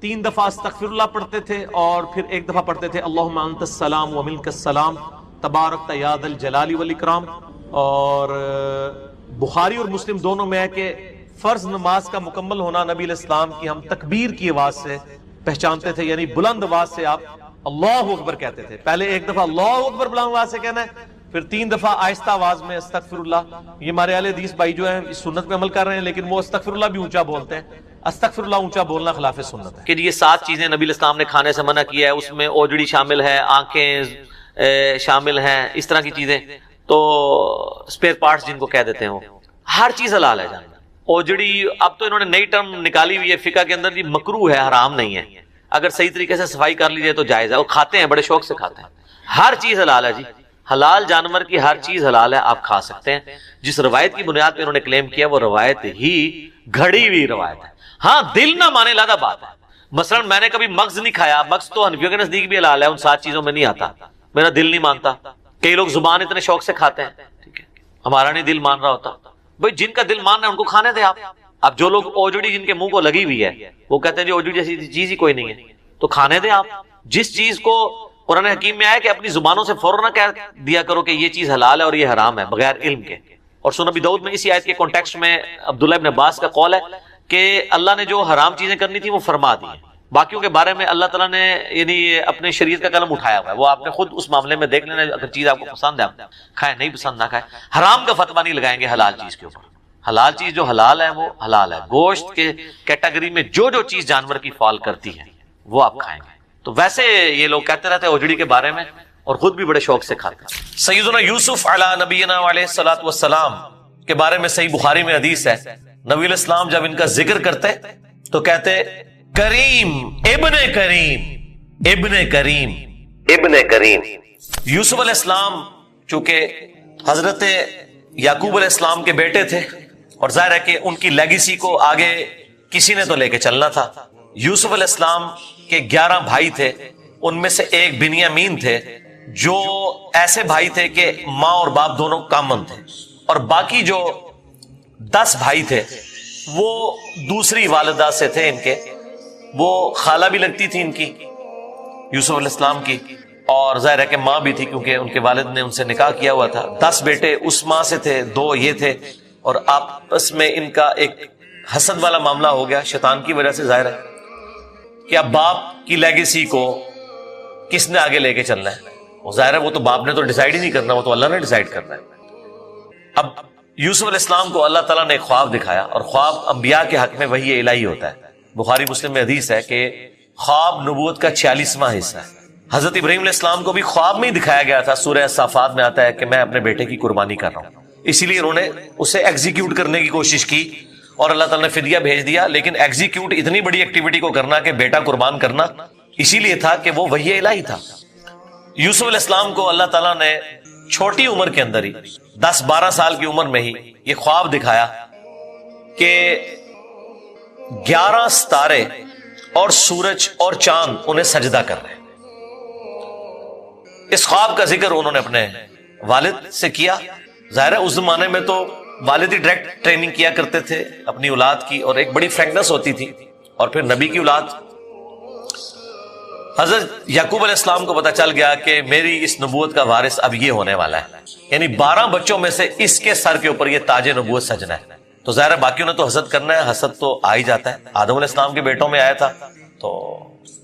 3 دفعہ استغفر اللہ پڑھتے تھے اور پھر ایک دفعہ پڑھتے تھے اللہم انت السلام و منک السلام تبارکت یا ذا الجلال والاکرام. اور بخاری اور مسلم دونوں میں ہے کہ فرض نماز کا مکمل ہونا نبی علیہ السلام کی ہم تکبیر کی آواز سے پہچانتے تھے، یعنی بلند آواز سے آپ اللہ اکبر کہتے تھے. پہلے ایک دفعہ اللہ اکبر بلند آواز سے کہنا ہے، پھر 3 دفعہ آہستہ آواز میں استغفر اللہ. یہ ہمارے اہل حدیث بھائی جو ہیں اس سنت پہ عمل کر رہے ہیں لیکن وہ استغفر اللہ بھی اونچا بولتے ہیں. استغفر اللہ اونچا بولنا خلاف سنت ہے کہ یہ 7 چیزیں نبی علیہ السلام نے کھانے سے منع کیا ہے، اس میں اوجڑی شامل ہے، آنکھیں شامل ہیں، اس طرح کی چیزیں. تو اسپیئر پارٹس جن کو کہہ دیتے ہیں، وہ ہر چیز حلال ہے جاننا. اوجڑی اب تو انہوں نے نئی ٹرم نکالی ہوئی ہے فقہ کے اندر، یہ مکروہ ہے، حرام نہیں ہے. اگر صحیح طریقے سے صفائی کر لی جائے تو جائز ہے. وہ کھاتے ہیں، بڑے شوق سے کھاتے ہیں. ہر چیز حلال ہے جی، حلال جانور کی ہر چیز حلال ہے، آپ کھا سکتے ہیں. جس روایت کی بنیاد پہ انہوں نے کلیم کیا وہ روایت ہی گھڑی ہوئی روایت ہے. ہاں دل نہ مانے علیحدہ بات ہے. مثلا میں نے کبھی مغز نہیں کھایا، مغز تو حنفیوں کے نزدیک بھی حلال ہے، ان 7 چیزوں میں نہیں آتا، میرا دل نہیں مانتا. کئی لوگ زبان اتنے شوق سے کھاتے ہیں، ٹھیک ہے، ہمارا نہیں دل مان رہا ہوتا. بھائی جن کا دل مان رہا ہے ان کو کھانے دیں آپ. اب جو لوگ اوجڑی جن کے منہ کو لگی ہوئی ہے وہ کہتے ہیں جی اوجڑی جیسی چیز ہی کوئی نہیں ہے، تو کھانے دیں آپ. جس چیز کو قرآن حکیم میں آیا کہ اپنی زبانوں سے فوراً نہ کہہ دیا کرو کہ یہ چیز حلال ہے اور یہ حرام ہے بغیر علم کے. اور سنن ابی داؤد میں اسی آیت کے کانٹیکسٹ میں عبداللہ ابن عباس کا قول ہے کہ اللہ نے جو حرام چیزیں کرنی تھی وہ فرما دی ہیں، باقیوں کے بارے میں اللہ تعالیٰ نے یعنی اپنے شریعت کا قلم اٹھایا ہوا ہے. وہ آپ نے خود اس معاملے میں دیکھ لینا، اگر چیز آپ کو پسند ہے آپ کھائیں، نہیں پسند نہ کھائیں. حرام کا فتویٰ نہیں لگائیں گے حلال چیز کے اوپر. حلال چیز جو حلال ہے وہ حلال ہے. گوشت کے کیٹیگری میں جو چیز جانور کی فال کرتی ہے وہ آپ کھائیں گے. تو ویسے یہ لوگ کہتے رہتے ہیں اوجڑی کے بارے میں اور خود بھی بڑے شوق سے کھاتے ہیں. سیدنا یوسف علی نبینا علیہ الصلوۃ والسلام کے بارے میں صحیح بخاری میں حدیث ہے، نبی علیہ السلام جب ان کا ذکر کرتے تو کہتے کریم ابن کریم ابن کریم ابن کریم. یوسف علیہ السلام چونکہ حضرت یعقوب علیہ السلام کے بیٹے تھے اور ظاہر ہے کہ ان کی لیگیسی کو آگے کسی نے تو لے کے چلنا تھا. یوسف علیہ السلام کے 11 بھائی تھے، ان میں سے ایک بنیامین تھے جو ایسے بھائی تھے کہ ماں اور باپ دونوں کامن تھے، اور باقی جو 10 بھائی تھے، وہ دوسری والدہ سے تھے ان کے، وہ خالہ بھی لگتی تھی ان کی یوسف علیہ السلام کی، اور ظاہر ہے کہ ماں بھی تھی کیونکہ ان کے والد نے ان سے نکاح کیا ہوا تھا۔ 10 بیٹے اس ماں سے تھے، 2 یہ تھے، اور آپس میں ان کا ایک حسد والا معاملہ ہو گیا شیطان کی وجہ سے، ظاہر ہے کہ اب باپ کی لیگیسی کو کس نے آگے لے کے چلنا ہے، وہ ظاہر ہے وہ تو باپ نے تو ڈیسائیڈ ہی نہیں کرنا، وہ تو اللہ نے ڈیسائیڈ کرنا ہے۔ اب یوسف علیہ السلام کو اللہ تعالیٰ نے ایک خواب دکھایا، اور خواب انبیاء کے حق میں وحی الہی ہوتا ہے۔ بخاری مسلم میں حدیث ہے کہ خواب نبوت کا 46واں حصہ ہے۔ حضرت ابراہیم علیہ السلام کو بھی خواب میں ہی دکھایا گیا تھا، سورہ صافات میں آتا ہے کہ میں اپنے بیٹے کی قربانی کر رہا ہوں، اسی لیے انہوں نے اسے ایگزیکیوٹ کرنے کی کوشش کی اور اللہ تعالیٰ نے فدیہ بھیج دیا، لیکن ایگزیکیوٹ اتنی بڑی ایکٹیویٹی کو کرنا کہ بیٹا قربان کرنا اسی لیے تھا کہ وہ وحی الہی تھا۔ یوسف علیہ السلام کو اللہ تعالیٰ نے چھوٹی عمر کے اندر ہی 10-12 سال کی عمر میں ہی یہ خواب دکھایا کہ 11 ستارے اور سورج اور چاند انہیں سجدہ کر رہے ہیں۔ اس خواب کا ذکر انہوں نے اپنے والد سے کیا، ظاہر ہے اس زمانے میں تو والد ہی ڈائریکٹ ٹریننگ کیا کرتے تھے اپنی اولاد کی، اور ایک بڑی فرینکنس ہوتی تھی، اور پھر نبی کی اولاد حضرت یعقوب علیہ السلام کو پتا چل گیا کہ میری اس نبوت کا وارث اب یہ ہونے والا ہے، یعنی 12 بچوں میں سے اس کے سر کے اوپر یہ تاج نبوت سجنا ہے۔ تو ظاہر ہے باقیوں نے تو حسد کرنا ہے، حسد تو آ ہی جاتا ہے، آدم علیہ السلام کے بیٹوں میں آیا تھا، تو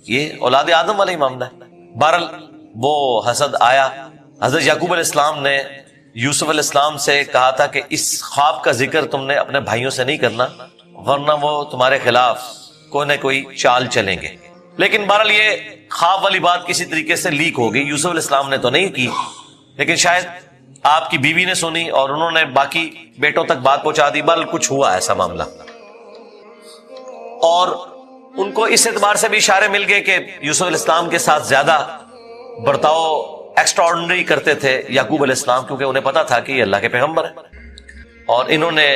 یہ اولاد آدم والا ہی معاملہ ہے۔ بہرحال وہ حسد آیا، حضرت یعقوب علیہ السلام نے یوسف علیہ السلام سے کہا تھا کہ اس خواب کا ذکر تم نے اپنے بھائیوں سے نہیں کرنا، ورنہ وہ تمہارے خلاف کوئی نہ کوئی چال چلیں گے۔ لیکن بہرحال یہ خواب والی بات کسی طریقے سے لیک ہو گئی، یوسف علیہ السلام نے تو نہیں کی، لیکن شاید آپ کی بیوی نے سنی اور انہوں نے باقی بیٹوں تک بات پہنچا دی، بل کچھ ہوا ایسا معاملہ، اور ان کو اس اعتبار سے بھی اشارے مل گئے کہ یوسف علیہ السلام کے ساتھ زیادہ برتاؤ ایکسٹرا آرڈنری کرتے تھے یعقوب علیہ السلام، کیونکہ انہیں پتا تھا کہ یہ اللہ کے پیغمبر ہے اور انہوں نے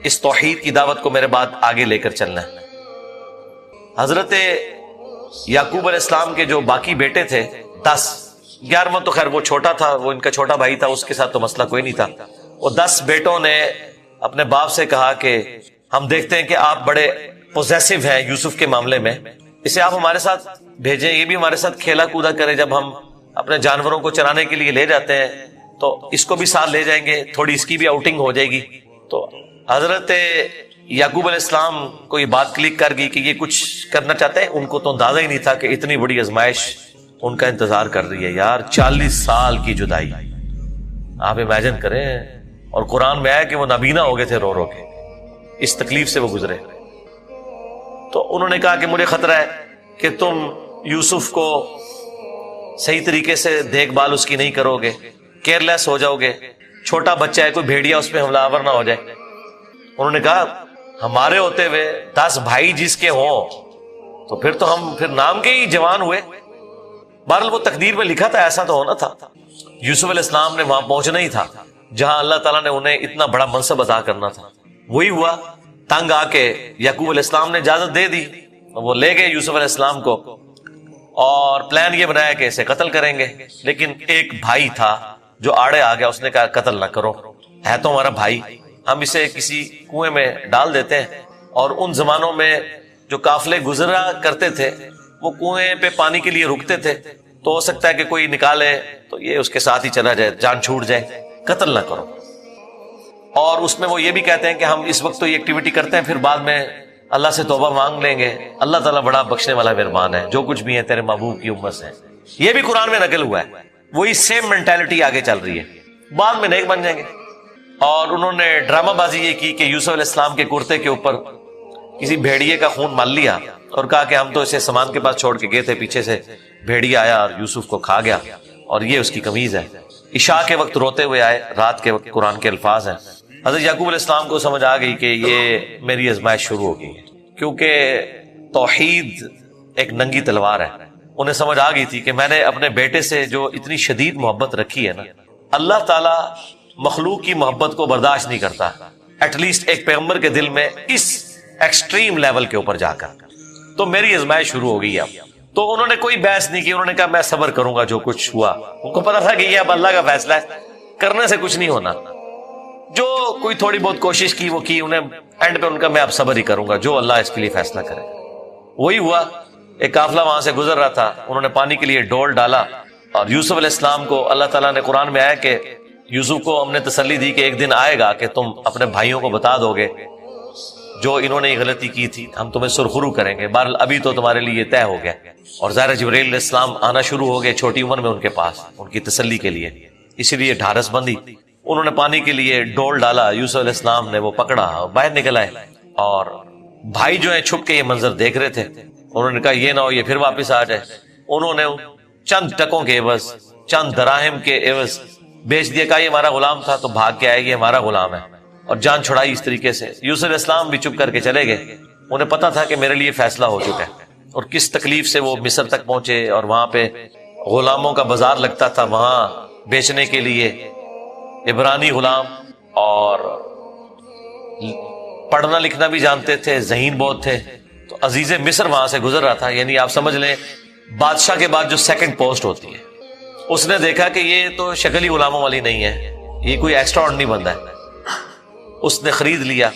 اس توحید کی دعوت کو میرے بعد آگے لے کر چلنا ہے۔ حضرت یعقوب علیہ السلام کے جو باقی بیٹے تھے 10، 11واں تو خیر وہ چھوٹا تھا، وہ ان کا چھوٹا بھائی تھا، اس کے ساتھ تو مسئلہ کوئی نہیں تھا۔ وہ 10 بیٹوں نے اپنے باپ سے کہا کہ ہم دیکھتے ہیں کہ آپ بڑے پوزیسو ہیں یوسف کے معاملے میں، اسے آپ ہمارے ساتھ بھیجیں، یہ بھی ہمارے ساتھ کھیلا کودا کرے، جب ہم اپنے جانوروں کو چرانے کے لیے لے جاتے ہیں تو اس کو بھی ساتھ لے جائیں گے، تھوڑی اس کی بھی آؤٹنگ ہو جائے گی۔ تو حضرت یعقوب علیہ السلام کو یہ بات کلک کر گئی کہ یہ کچھ کرنا چاہتے ہیں، ان کو تو اندازہ ہی نہیں تھا کہ اتنی بڑی آزمائش ان کا انتظار کر رہی ہے۔ یار 40 سال کی جدائی آپ امیجن کریں، اور قرآن میں آیا کہ وہ نابینا ہو گئے تھے رو رو کے، اس تکلیف سے وہ گزرے۔ تو انہوں نے کہا کہ مجھے خطرہ ہے کہ تم یوسف کو صحیح طریقے سے دیکھ بھال اس کی نہیں کرو گے، کیئر لیس ہو جاؤ گے، چھوٹا بچہ ہے، کوئی بھیڑیا اس پہ حملہ آور نہ ہو جائے۔ انہوں نے کہا ہمارے ہوتے ہوئے 10 بھائی جس کے ہوں تو پھر تو ہم پھر نام کے ہی جوان ہوئے۔ بہرحال وہ تقدیر میں لکھا تھا، ایسا تو ہونا تھا۔ یوسف علیہ السلام نے وہاں پہنچنا ہی تھا جہاں اللہ تعالیٰ نے انہیں اتنا بڑا منصب عطا کرنا تھا۔ وہی ہوا، تنگ آ کے یعقوب علیہ السلام نے اجازت دے دی، وہ لے گئے یوسف علیہ السلام کو، اور پلان یہ بنایا کہ اسے قتل کریں گے۔ لیکن ایک بھائی تھا جو آڑے آ گیا، اس نے کہا قتل نہ کرو، ہے تو ہمارا بھائی، ہم اسے کسی کنویں میں ڈال دیتے ہیں۔ اور ان زمانوں میں جو قافلے گزرا کرتے تھے وہ کنویں پہ پانی کے لیے رکتے تھے، تو ہو سکتا ہے کہ کوئی نکالے تو یہ اس کے ساتھ ہی چلا جائے، جان چھوٹ جائے، قتل نہ کرو۔ اور اس میں وہ یہ بھی کہتے ہیں کہ ہم اس وقت تو یہ ایکٹیویٹی کرتے ہیں، پھر بعد میں اللہ سے توبہ مانگ لیں گے، اللہ تعالیٰ بڑا بخشنے والا مہربان ہے، جو کچھ بھی ہے تیرے محبوب کی امت سے۔ یہ بھی قرآن میں نقل ہوا ہے، وہی سیم مینٹالٹی آگے چل رہی ہے، بعد میں نیک بن جائیں گے۔ اور انہوں نے ڈرامہ بازی یہ کی کہ یوسف علیہ السلام کے کرتے کے اوپر کسی بھیڑیے کا خون مال لیا اور کہا کہ ہم تو اسے سامان کے پاس چھوڑ کے گئے تھے، پیچھے سے بھیڑیا آیا اور یوسف کو کھا گیا، اور یہ اس کی قمیض ہے۔ عشاء کے وقت روتے ہوئے آئے، رات کے وقت قرآن کے الفاظ ہیں۔ حضرت یعقوب علیہ السلام کو سمجھ آ گئی کہ یہ میری آزمائش شروع ہو گئی ہے، کیونکہ توحید ایک ننگی تلوار ہے۔ انہیں سمجھ آ گئی تھی کہ میں نے اپنے بیٹے سے جو اتنی شدید محبت رکھی ہے نا، اللہ تعالیٰ مخلوق کی محبت کو برداشت نہیں کرتا، ایٹ لیسٹ ایک پیغمبر کے دل میں اس ایکسٹریم لیول کے اوپر جا کر۔ تو میری آزمائش شروع ہو گئی اب۔ تو انہوں نے کوئی بحث نہیں کی، انہوں نے کہا میں صبر کروں گا جو کچھ ہوا۔ ان کو پتا تھا کہ یہ اب اللہ کا فیصلہ ہے، کرنے سے کچھ نہیں ہونا۔ جو کوئی تھوڑی بہت کوشش کی وہ کی، انہیں اینڈ پہ ان کا میں اب صبر ہی کروں گا، جو اللہ اس کے لیے فیصلہ کرے۔ وہی ہوا، ایک قافلہ وہاں سے گزر رہا تھا، انہوں نے پانی کے لیے ڈول ڈالا، اور یوسف علیہ السلام کو اللہ تعالیٰ نے قرآن میں آیا کہ یوسف کو ہم نے تسلی دی کہ ایک دن آئے گا کہ تم اپنے بھائیوں کو بتا دو گے جو انہوں نے یہ غلطی کی تھی، ہم تمہیں سرخرو کریں گے، بہرحال ابھی تو تمہارے لیے طے ہو گیا۔ اور ظاہر جبرائیل علیہ السلام آنا شروع ہو گئے چھوٹی عمر میں ان کے پاس، ان کی تسلی کے لیے، اسی لیے ڈھارس بندی، انہوں نے پانی کے لیے ڈول ڈالا، یوسف علیہ السلام نے وہ پکڑا، باہر نکل آئے، اور بھائی جو ہیں چھپ کے یہ منظر دیکھ رہے تھے، انہوں نے کہا یہ نہ ہو یہ پھر واپس آ جائے، انہوں نے چند ٹکوں کے عوض، چند دراہم کے عوض بیچ دیا، کہا یہ ہمارا غلام تھا، تو بھاگ کے آئے، یہ ہمارا غلام ہے، اور جان چھڑائی اس طریقے سے۔ یوسف علیہ السلام بھی چپ کر کے چلے گئے، انہیں پتا تھا کہ میرے لیے فیصلہ ہو چکا ہے، اور کس تکلیف سے وہ مصر تک پہنچے، اور وہاں پہ غلاموں کا بازار لگتا تھا، وہاں بیچنے کے لیے عبرانی غلام، اور پڑھنا لکھنا بھی جانتے تھے، ذہین بہت تھے، تو عزیز مصر وہاں سے گزر رہا تھا، یعنی آپ سمجھ لیں بادشاہ کے بعد جو سیکنڈ پوسٹ ہوتی ہے، اس نے دیکھا کہ یہ تو شکل ہی غلاموں والی نہیں ہے، یہ کوئی ایکسٹرا آرڈنری بندہ ہے، اس نے خرید لیا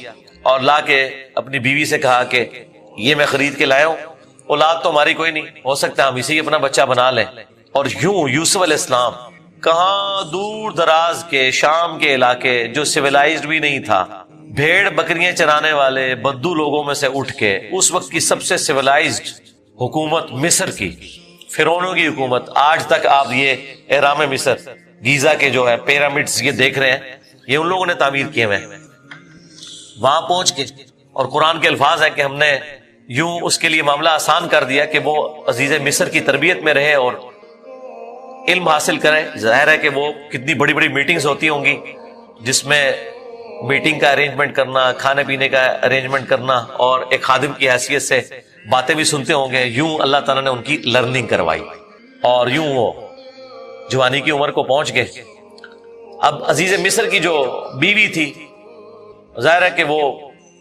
اور لا کے اپنی بیوی سے کہا کہ یہ میں خرید کے لایا ہوں، اولاد تو ہماری کوئی نہیں، ہو سکتا ہے ہم اسی اپنا بچہ بنا لیں۔ اور یوں یوسف علیہ السلام کہاں دور دراز کے شام کے علاقے جو سویلائزڈ بھی نہیں تھا، بھیڑ بکریاں چرانے والے بدو لوگوں میں سے اٹھ کے اس وقت کی سب سے سویلائزڈ حکومت مصر کی، فرعونوں کی حکومت، آج تک آپ یہ اہرام مصر گیزا کے جو ہے پیرامڈز یہ دیکھ رہے ہیں، یہ ان لوگوں نے تعمیر کیے ہوئے ہیں۔ وہاں پہنچ کے، اور قرآن کے الفاظ ہیں کہ ہم نے یوں اس کے لیے معاملہ آسان کر دیا کہ وہ عزیز مصر کی تربیت میں رہے اور علم حاصل کرے۔ ظاہر ہے کہ وہ کتنی بڑی بڑی میٹنگز ہوتی ہوں گی، جس میں میٹنگ کا ارینجمنٹ کرنا، کھانے پینے کا ارینجمنٹ کرنا، اور ایک خادم کی حیثیت سے باتیں بھی سنتے ہوں گے، یوں اللہ تعالیٰ نے ان کی لرننگ کروائی، اور یوں وہ جوانی کی عمر کو پہنچ گئے۔ اب عزیز مصر کی جو بیوی تھی، ظاہر ہے کہ وہ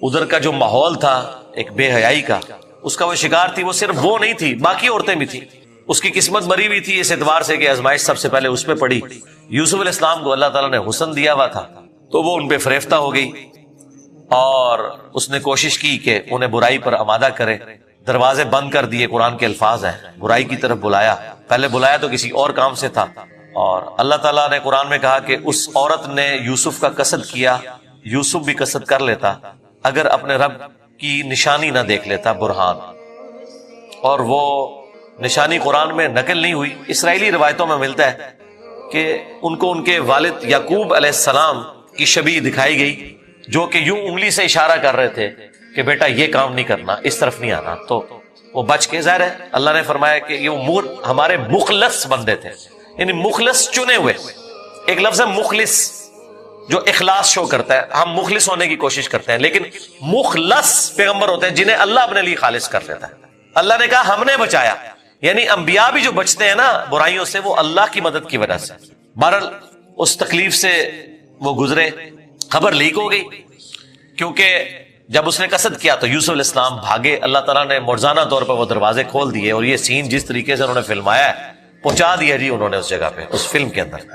ادھر کا جو ماحول تھا ایک بے حیائی کا، اس کا وہ شکار تھی۔ وہ صرف وہ نہیں تھی، باقی عورتیں بھی تھیں، اس کی قسمت مری ہوئی تھی اس اعتبار سے کہ آزمائش سب سے پہلے اس پہ پڑی۔ یوسف علیہ السلام کو اللہ تعالیٰ نے حسن دیا ہوا تھا، تو وہ ان پہ فریفتہ ہو گئی، اور اس نے کوشش کی کہ انہیں برائی پر آمادہ کرے، دروازے بند کر دیے، قرآن کے الفاظ ہیں، برائی کی طرف بلایا، پہلے بلایا تو کسی اور کام سے تھا، اور اللہ تعالیٰ نے قرآن میں کہا کہ اس عورت نے یوسف کا قصد کیا، یوسف بھی قصد کر لیتا اگر اپنے رب کی نشانی نہ دیکھ لیتا، برہان، اور وہ نشانی قرآن میں نقل نہیں ہوئی، اسرائیلی روایتوں میں ملتا ہے کہ ان کو ان کے والد یعقوب علیہ السلام کی شبیہ دکھائی گئی، جو کہ یوں انگلی سے اشارہ کر رہے تھے کہ بیٹا یہ کام نہیں کرنا، اس طرف نہیں آنا، تو وہ بچ کے، ظاہر ہے اللہ نے فرمایا کہ یہ ہمارے مخلص بندے تھے، یعنی مخلص چنے ہوئے، ایک لفظ ہے مخلص جو اخلاص شو کرتا ہے، ہم مخلص ہونے کی کوشش کرتے ہیں، لیکن مخلص پیغمبر ہوتے ہیں جنہیں اللہ اپنے لیے خالص کر لیتا ہے۔ اللہ نے کہا ہم نے بچایا، یعنی انبیاء بھی جو بچتے ہیں نا برائیوں سے، وہ اللہ کی مدد کی وجہ سے۔ بہرحال اس تکلیف سے وہ گزرے، خبر لیک ہو گئی، کیونکہ جب اس نے قصد کیا تو یوسف علیہ السلام بھاگے، اللہ تعالیٰ نے معجزانہ طور پر وہ دروازے کھول دیے، اور یہ سین جس طریقے سے انہوں نے فلمایا ہے پہنچا دیا جی انہوں نے اس جگہ پہ، اس فلم کے اندر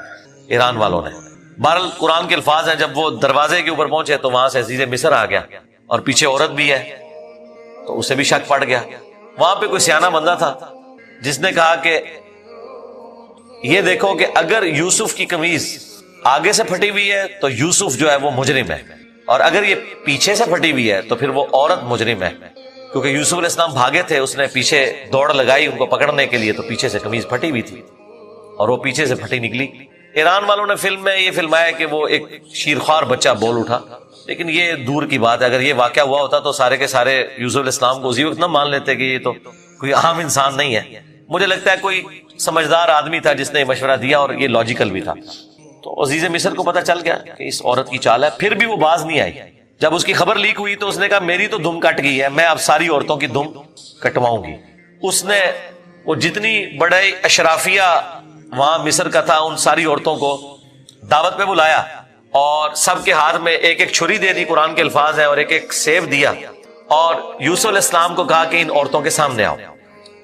ایران والوں نے۔ بہرحال قرآن کے الفاظ ہیں جب وہ دروازے کے اوپر پہنچے تو وہاں سے عزیز مصر آ گیا، اور پیچھے عورت بھی ہے تو اسے بھی شک پڑ گیا۔ وہاں پہ کوئی سیانہ بندہ تھا جس نے کہا کہ یہ دیکھو کہ اگر یوسف کی قمیض آگے سے پھٹی ہوئی ہے تو یوسف جو ہے وہ مجرم ہے، اور اگر یہ پیچھے سے پھٹی ہوئی ہے تو پھر وہ عورت مجرم ہے، کیونکہ یوسف علیہ السلام بھاگے تھے، اس نے پیچھے دوڑ لگائی ان کو پکڑنے کے لیے، تو پیچھے سے قمیض پھٹی ہوئی تھی اور وہ پیچھے سے پھٹی نکلی۔ ایران والوں نے فلم میں یہ فلمایا کہ وہ ایک شیرخوار بچہ بول اٹھا، لیکن یہ دور کی بات ہے، اگر یہ واقعہ ہوا ہوتا تو سارے کے سارے یوسف علیہ السلام کو اسی وقت نہ مان لیتے کہ یہ تو کوئی عام انسان نہیں ہے۔ مجھے لگتا ہے کوئی سمجھدار آدمی تھا جس نے مشورہ دیا، اور یہ لاجیکل بھی تھا۔ تو عزیز مصر کو پتا چل گیا کہ اس عورت کی چال ہے، پھر بھی وہ باز نہیں آئی۔ جب اس کی خبر لیک ہوئی تو اس نے کہا میری تو دم کٹ گئی ہے، میں اب ساری عورتوں کی دم کٹواؤں گی۔ اس نے وہ جتنی بڑے اشرافیہ وہاں مصر کا تھا ان ساری عورتوں کو دعوت پہ بلایا، اور سب کے ہاتھ میں ایک ایک چھری دے دی، قرآن کے الفاظ ہیں، اور ایک ایک سیف دیا، اور یوسف علیہ السلام کو کہا کہ ان عورتوں کے سامنے آؤ۔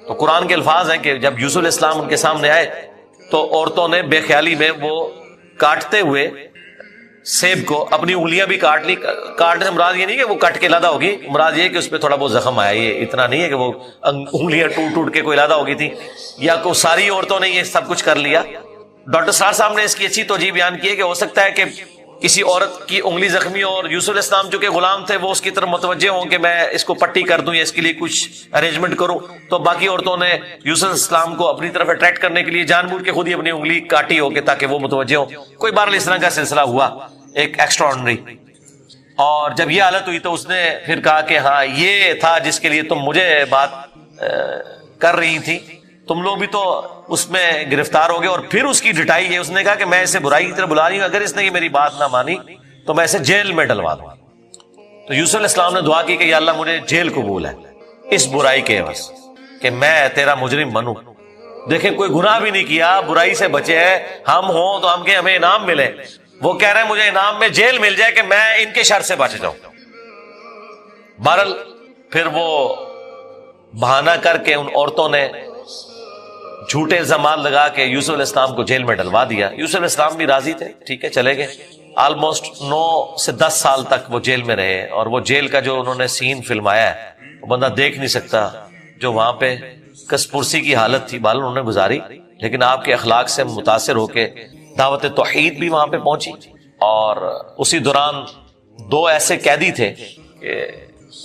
تو قرآن کے الفاظ ہیں کہ جب یوسف علیہ السلام ان کے سامنے آئے تو عورتوں نے بے خیالی میں وہ کاٹتے ہوئے سیب کو اپنی انگلیاں بھی کاٹ لی. کاٹنے سے مراد یہ نہیں کہ وہ کٹ کے علیحدہ ہوگی, مراد یہ کہ اس پہ تھوڑا بہت زخم آیا. یہ اتنا نہیں ہے کہ وہ انگلیاں ٹوٹ ٹوٹ کے کوئی علیحدہ ہوگی تھی, یا کو ساری عورتوں نے یہ سب کچھ کر لیا. ڈاکٹر سار صاحب نے اس کی اچھی توجہ بیان کی ہے کہ ہو سکتا ہے کہ کسی عورت کی انگلی زخمی ہو اور یوسف علیہ السلام چونکہ غلام تھے وہ اس کی طرف متوجہ ہوں کہ میں اس کو پٹی کر دوں یا اس کے لیے کچھ ارینجمنٹ کروں, تو باقی عورتوں نے یوسف علیہ السلام کو اپنی طرف اٹریکٹ کرنے کے لیے جان بوجھ کے خود ہی اپنی انگلی کاٹی ہو کہ تاکہ وہ متوجہ ہو. کوئی بہرحال اس طرح کا سلسلہ ہوا ایک ایکسٹرا آرڈنری. اور جب یہ حالت ہوئی تو اس نے پھر کہا کہ ہاں یہ تھا جس کے لیے تم مجھے بات کر رہی تھی, تم لوگ بھی تو اس میں گرفتار ہو گئے. اور پھر اس کی ڈٹائی ہے, اس نے کہا کہ میں اسے برائی کی طرف بلا رہی ہوں, اگر اس نے یہ میری بات نہ مانی تو میں اسے جیل میں ڈلوا دوں. تو یوسف علیہ السلام نے دعا کی کہ یا اللہ مجھے جیل قبول ہے اس برائی کے عوض کہ میں تیرا مجرم بنوں. دیکھیں کوئی گناہ بھی نہیں کیا, برائی سے بچے ہیں. ہم ہوں تو ہم کہ ہمیں انعام ملے, وہ کہہ رہے ہیں مجھے انعام میں جیل مل جائے کہ میں ان کے شر سے بچ جاؤں. بہرحال پھر وہ بہانہ کر کے ان عورتوں نے جھوٹے الزامات لگا کے یوسف علیہ السلام کو جیل میں ڈلوا دیا. یوسف علیہ السلام بھی راضی تھے, ٹھیک ہے چلے گئے. آلموسٹ 9 سے 10 سال تک وہ جیل میں رہے, اور وہ جیل کا جو انہوں نے سین فلمایا ہے وہ بندہ دیکھ نہیں سکتا. جو وہاں پہ کسپرسی کی حالت تھی بال انہوں نے گزاری, لیکن آپ کے اخلاق سے متاثر ہو کے دعوت توحید بھی وہاں پہ پہنچی. اور اسی دوران 2 ایسے قیدی تھے کہ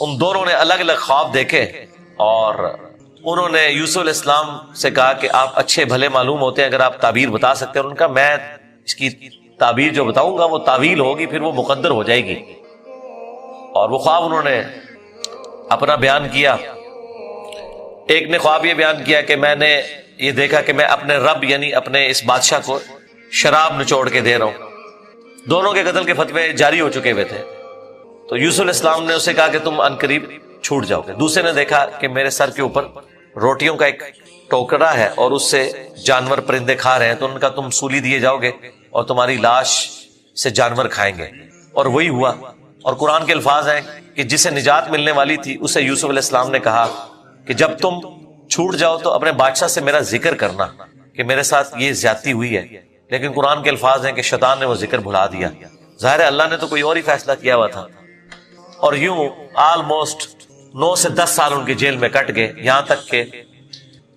ان دونوں نے الگ الگ خواب دیکھے, اور انہوں نے یوسف علیہ السلام سے کہا کہ آپ اچھے بھلے معلوم ہوتے ہیں, اگر آپ تعبیر بتا سکتے ہیں. ان کا میں اس کی تعبیر جو بتاؤں گا وہ تعویل ہوگی, پھر وہ مقدر ہو جائے گی. اور وہ خواب انہوں نے اپنا بیان کیا. ایک نے خواب یہ بیان کیا کہ میں نے یہ دیکھا کہ میں اپنے رب یعنی اپنے اس بادشاہ کو شراب نچوڑ کے دے رہا ہوں. دونوں کے قتل کے فتوے جاری ہو چکے ہوئے تھے. تو یوسف علیہ السلام نے اسے کہا کہ تم عنقریب چھوٹ جاؤ گے. دوسرے نے دیکھا کہ میرے سر کے اوپر روٹیوں کا ایک ٹوکرا ہے اور اس سے جانور پرندے کھا رہے ہیں, تو ان کا تم سولی دیے جاؤ گے اور تمہاری لاش سے جانور کھائیں گے. اور وہی ہوا. اور قرآن کے الفاظ ہیں کہ جسے نجات ملنے والی تھی اسے یوسف علیہ السلام نے کہا کہ جب تم چھوٹ جاؤ تو اپنے بادشاہ سے میرا ذکر کرنا کہ میرے ساتھ یہ زیادتی ہوئی ہے. لیکن قرآن کے الفاظ ہیں کہ شیطان نے وہ ذکر بھلا دیا. ظاہر ہے اللہ نے تو کوئی اور ہی فیصلہ کیا ہوا تھا. اور یوں آلموسٹ 9 سے 10 سال ان کے جیل میں کٹ گئے, یہاں تک کہ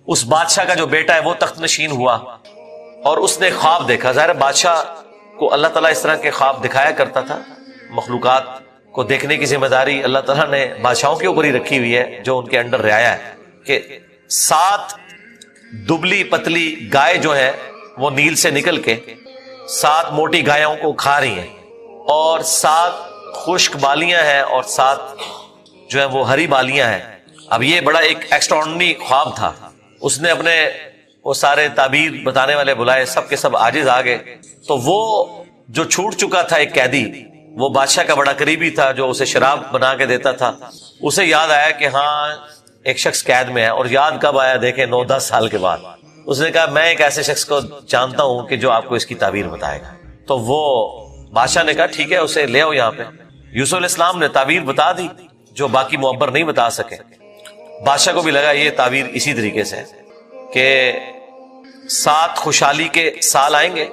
اس بادشاہ کا جو بیٹا ہے وہ تخت نشین ہوا اور اس نے خواب دیکھا. ظاہر بادشاہ کو اللہ تعالیٰ اس طرح کے خواب دکھایا کرتا تھا. مخلوقات کو دیکھنے کی ذمہ داری اللہ تعالیٰ نے بادشاہوں کے اوپر ہی رکھی ہوئی ہے جو ان کے انڈر رعایا ہے, کہ 7 دبلی پتلی گائے جو ہے وہ نیل سے نکل کے 7 موٹی گایوں کو کھا رہی ہیں, اور 7 خشک بالیاں ہیں اور 7 جو ہے وہ ہری بالیاں ہیں. اب یہ بڑا ایک ایکسٹراڈنری خواب تھا. اس نے اپنے وہ سارے تعبیر بتانے والے بلائے, سب کے سب عاجز آ گئے. تو وہ جو چھوٹ چکا تھا ایک قیدی, وہ بادشاہ کا بڑا قریبی تھا جو اسے شراب بنا کے دیتا تھا, اسے یاد آیا کہ ہاں ایک شخص قید میں ہے. اور یاد کب آیا دیکھیں 9-10 سال کے بعد. اس نے کہا میں ایک ایسے شخص کو جانتا ہوں کہ جو آپ کو اس کی تعبیر بتائے گا. تو وہ بادشاہ نے کہا ٹھیک ہے اسے لے آؤ یہاں پہ. یوسف علیہ السلام نے تعبیر بتا دی جو باقی معبر نہیں بتا سکے. بادشاہ کو بھی لگا یہ تعبیر اسی طریقے سے کہ 7 خوشحالی کے سال آئیں گے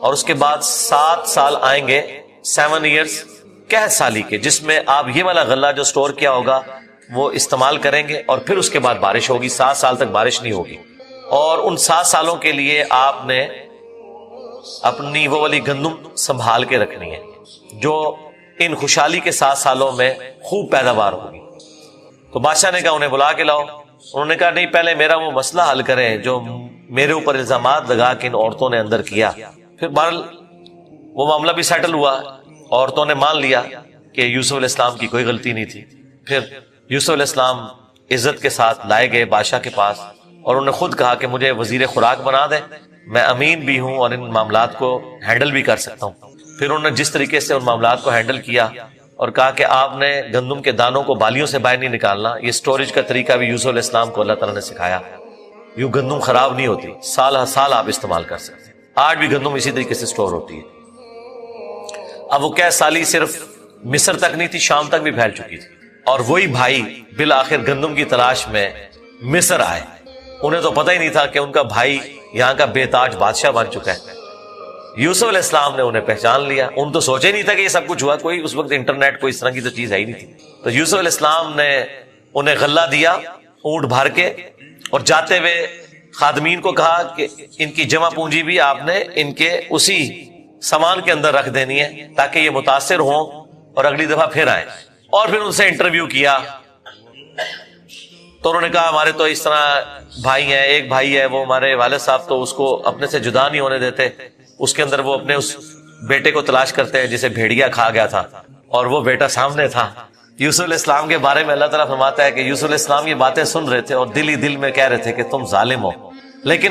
اور اس کے بعد 7 سال آئیں گے 7 ایئرز قحط سالی کے, جس میں آپ یہ والا غلہ جو سٹور کیا ہوگا وہ استعمال کریں گے, اور پھر اس کے بعد بارش ہوگی. 7 سال تک بارش نہیں ہوگی, اور ان 7 سالوں کے لیے آپ نے اپنی وہ والی گندم سنبھال کے رکھنی ہے جو ان خوشحالی کے 7 سالوں میں خوب پیداوار ہوگی. تو بادشاہ نے کہا انہیں بلا کے لاؤ. انہوں نے کہا نہیں پہلے میرا وہ مسئلہ حل کریں جو میرے اوپر الزامات لگا کے ان عورتوں نے اندر کیا. پھر بہرحال وہ معاملہ بھی سیٹل ہوا, عورتوں نے مان لیا کہ یوسف علیہ السلام کی کوئی غلطی نہیں تھی. پھر یوسف علیہ السلام عزت کے ساتھ لائے گئے بادشاہ کے پاس, اور انہوں نے خود کہا کہ مجھے وزیر خوراک بنا دیں, میں امین بھی ہوں اور ان معاملات کو ہینڈل بھی کر سکتا ہوں. پھر انہوں نے جس طریقے سے ان معاملات کو ہینڈل کیا اور کہا کہ آپ نے گندم کے دانوں کو بالیوں سے باہر نہیں نکالنا. یہ سٹوریج کا طریقہ بھی یوسف علیہ السلام کو اللہ تعالیٰ نے سکھایا. یوں گندم خراب نہیں ہوتی, سال ہر سال آپ استعمال کر سکتے ہیں. آج بھی گندم اسی طریقے سے سٹور ہوتی ہے. اب وہ قحط سالی صرف مصر تک نہیں تھی, شام تک بھی پھیل چکی تھی. اور وہی بھائی بالآخر گندم کی تلاش میں مصر آئے. انہیں تو پتہ ہی نہیں تھا کہ ان کا بھائی یہاں کا بے تاج بادشاہ بن چکا ہے. یوسف علیہ السلام نے انہیں پہچان لیا. ان تو سوچے نہیں تھا کہ یہ سب کچھ ہوا, کوئی اس وقت انٹرنیٹ کوئی اس طرح کی تو چیز ہے ہی نہیں تھی. تو یوسف علیہ السلام نے انہیں غلہ دیا اونٹ بھر کے, اور جاتے ہوئے خادمین کو کہا کہ ان کی جمع پونجی بھی آپ نے ان کے اسی سامان کے اندر رکھ دینی ہے تاکہ یہ متاثر ہوں اور اگلی دفعہ پھر آئیں. اور پھر ان سے انٹرویو کیا تو انہوں نے کہا ہمارے تو اس طرح بھائی ہیں, ایک بھائی ہے وہ ہمارے والد صاحب تو اس کو اپنے سے جدا نہیں ہونے دیتے, اس کے اندر وہ اپنے اس بیٹے کو تلاش کرتے ہیں جسے بھیڑیا کھا گیا تھا, اور وہ بیٹا سامنے تھا. یوسف علیہ السلام کے بارے میں اللہ تعالیٰ فرماتا ہے کہ یوسف علیہ السلام یہ باتیں سن رہے تھے اور دل ہی دل میں کہہ رہے تھے کہ تم ظالم ہو, لیکن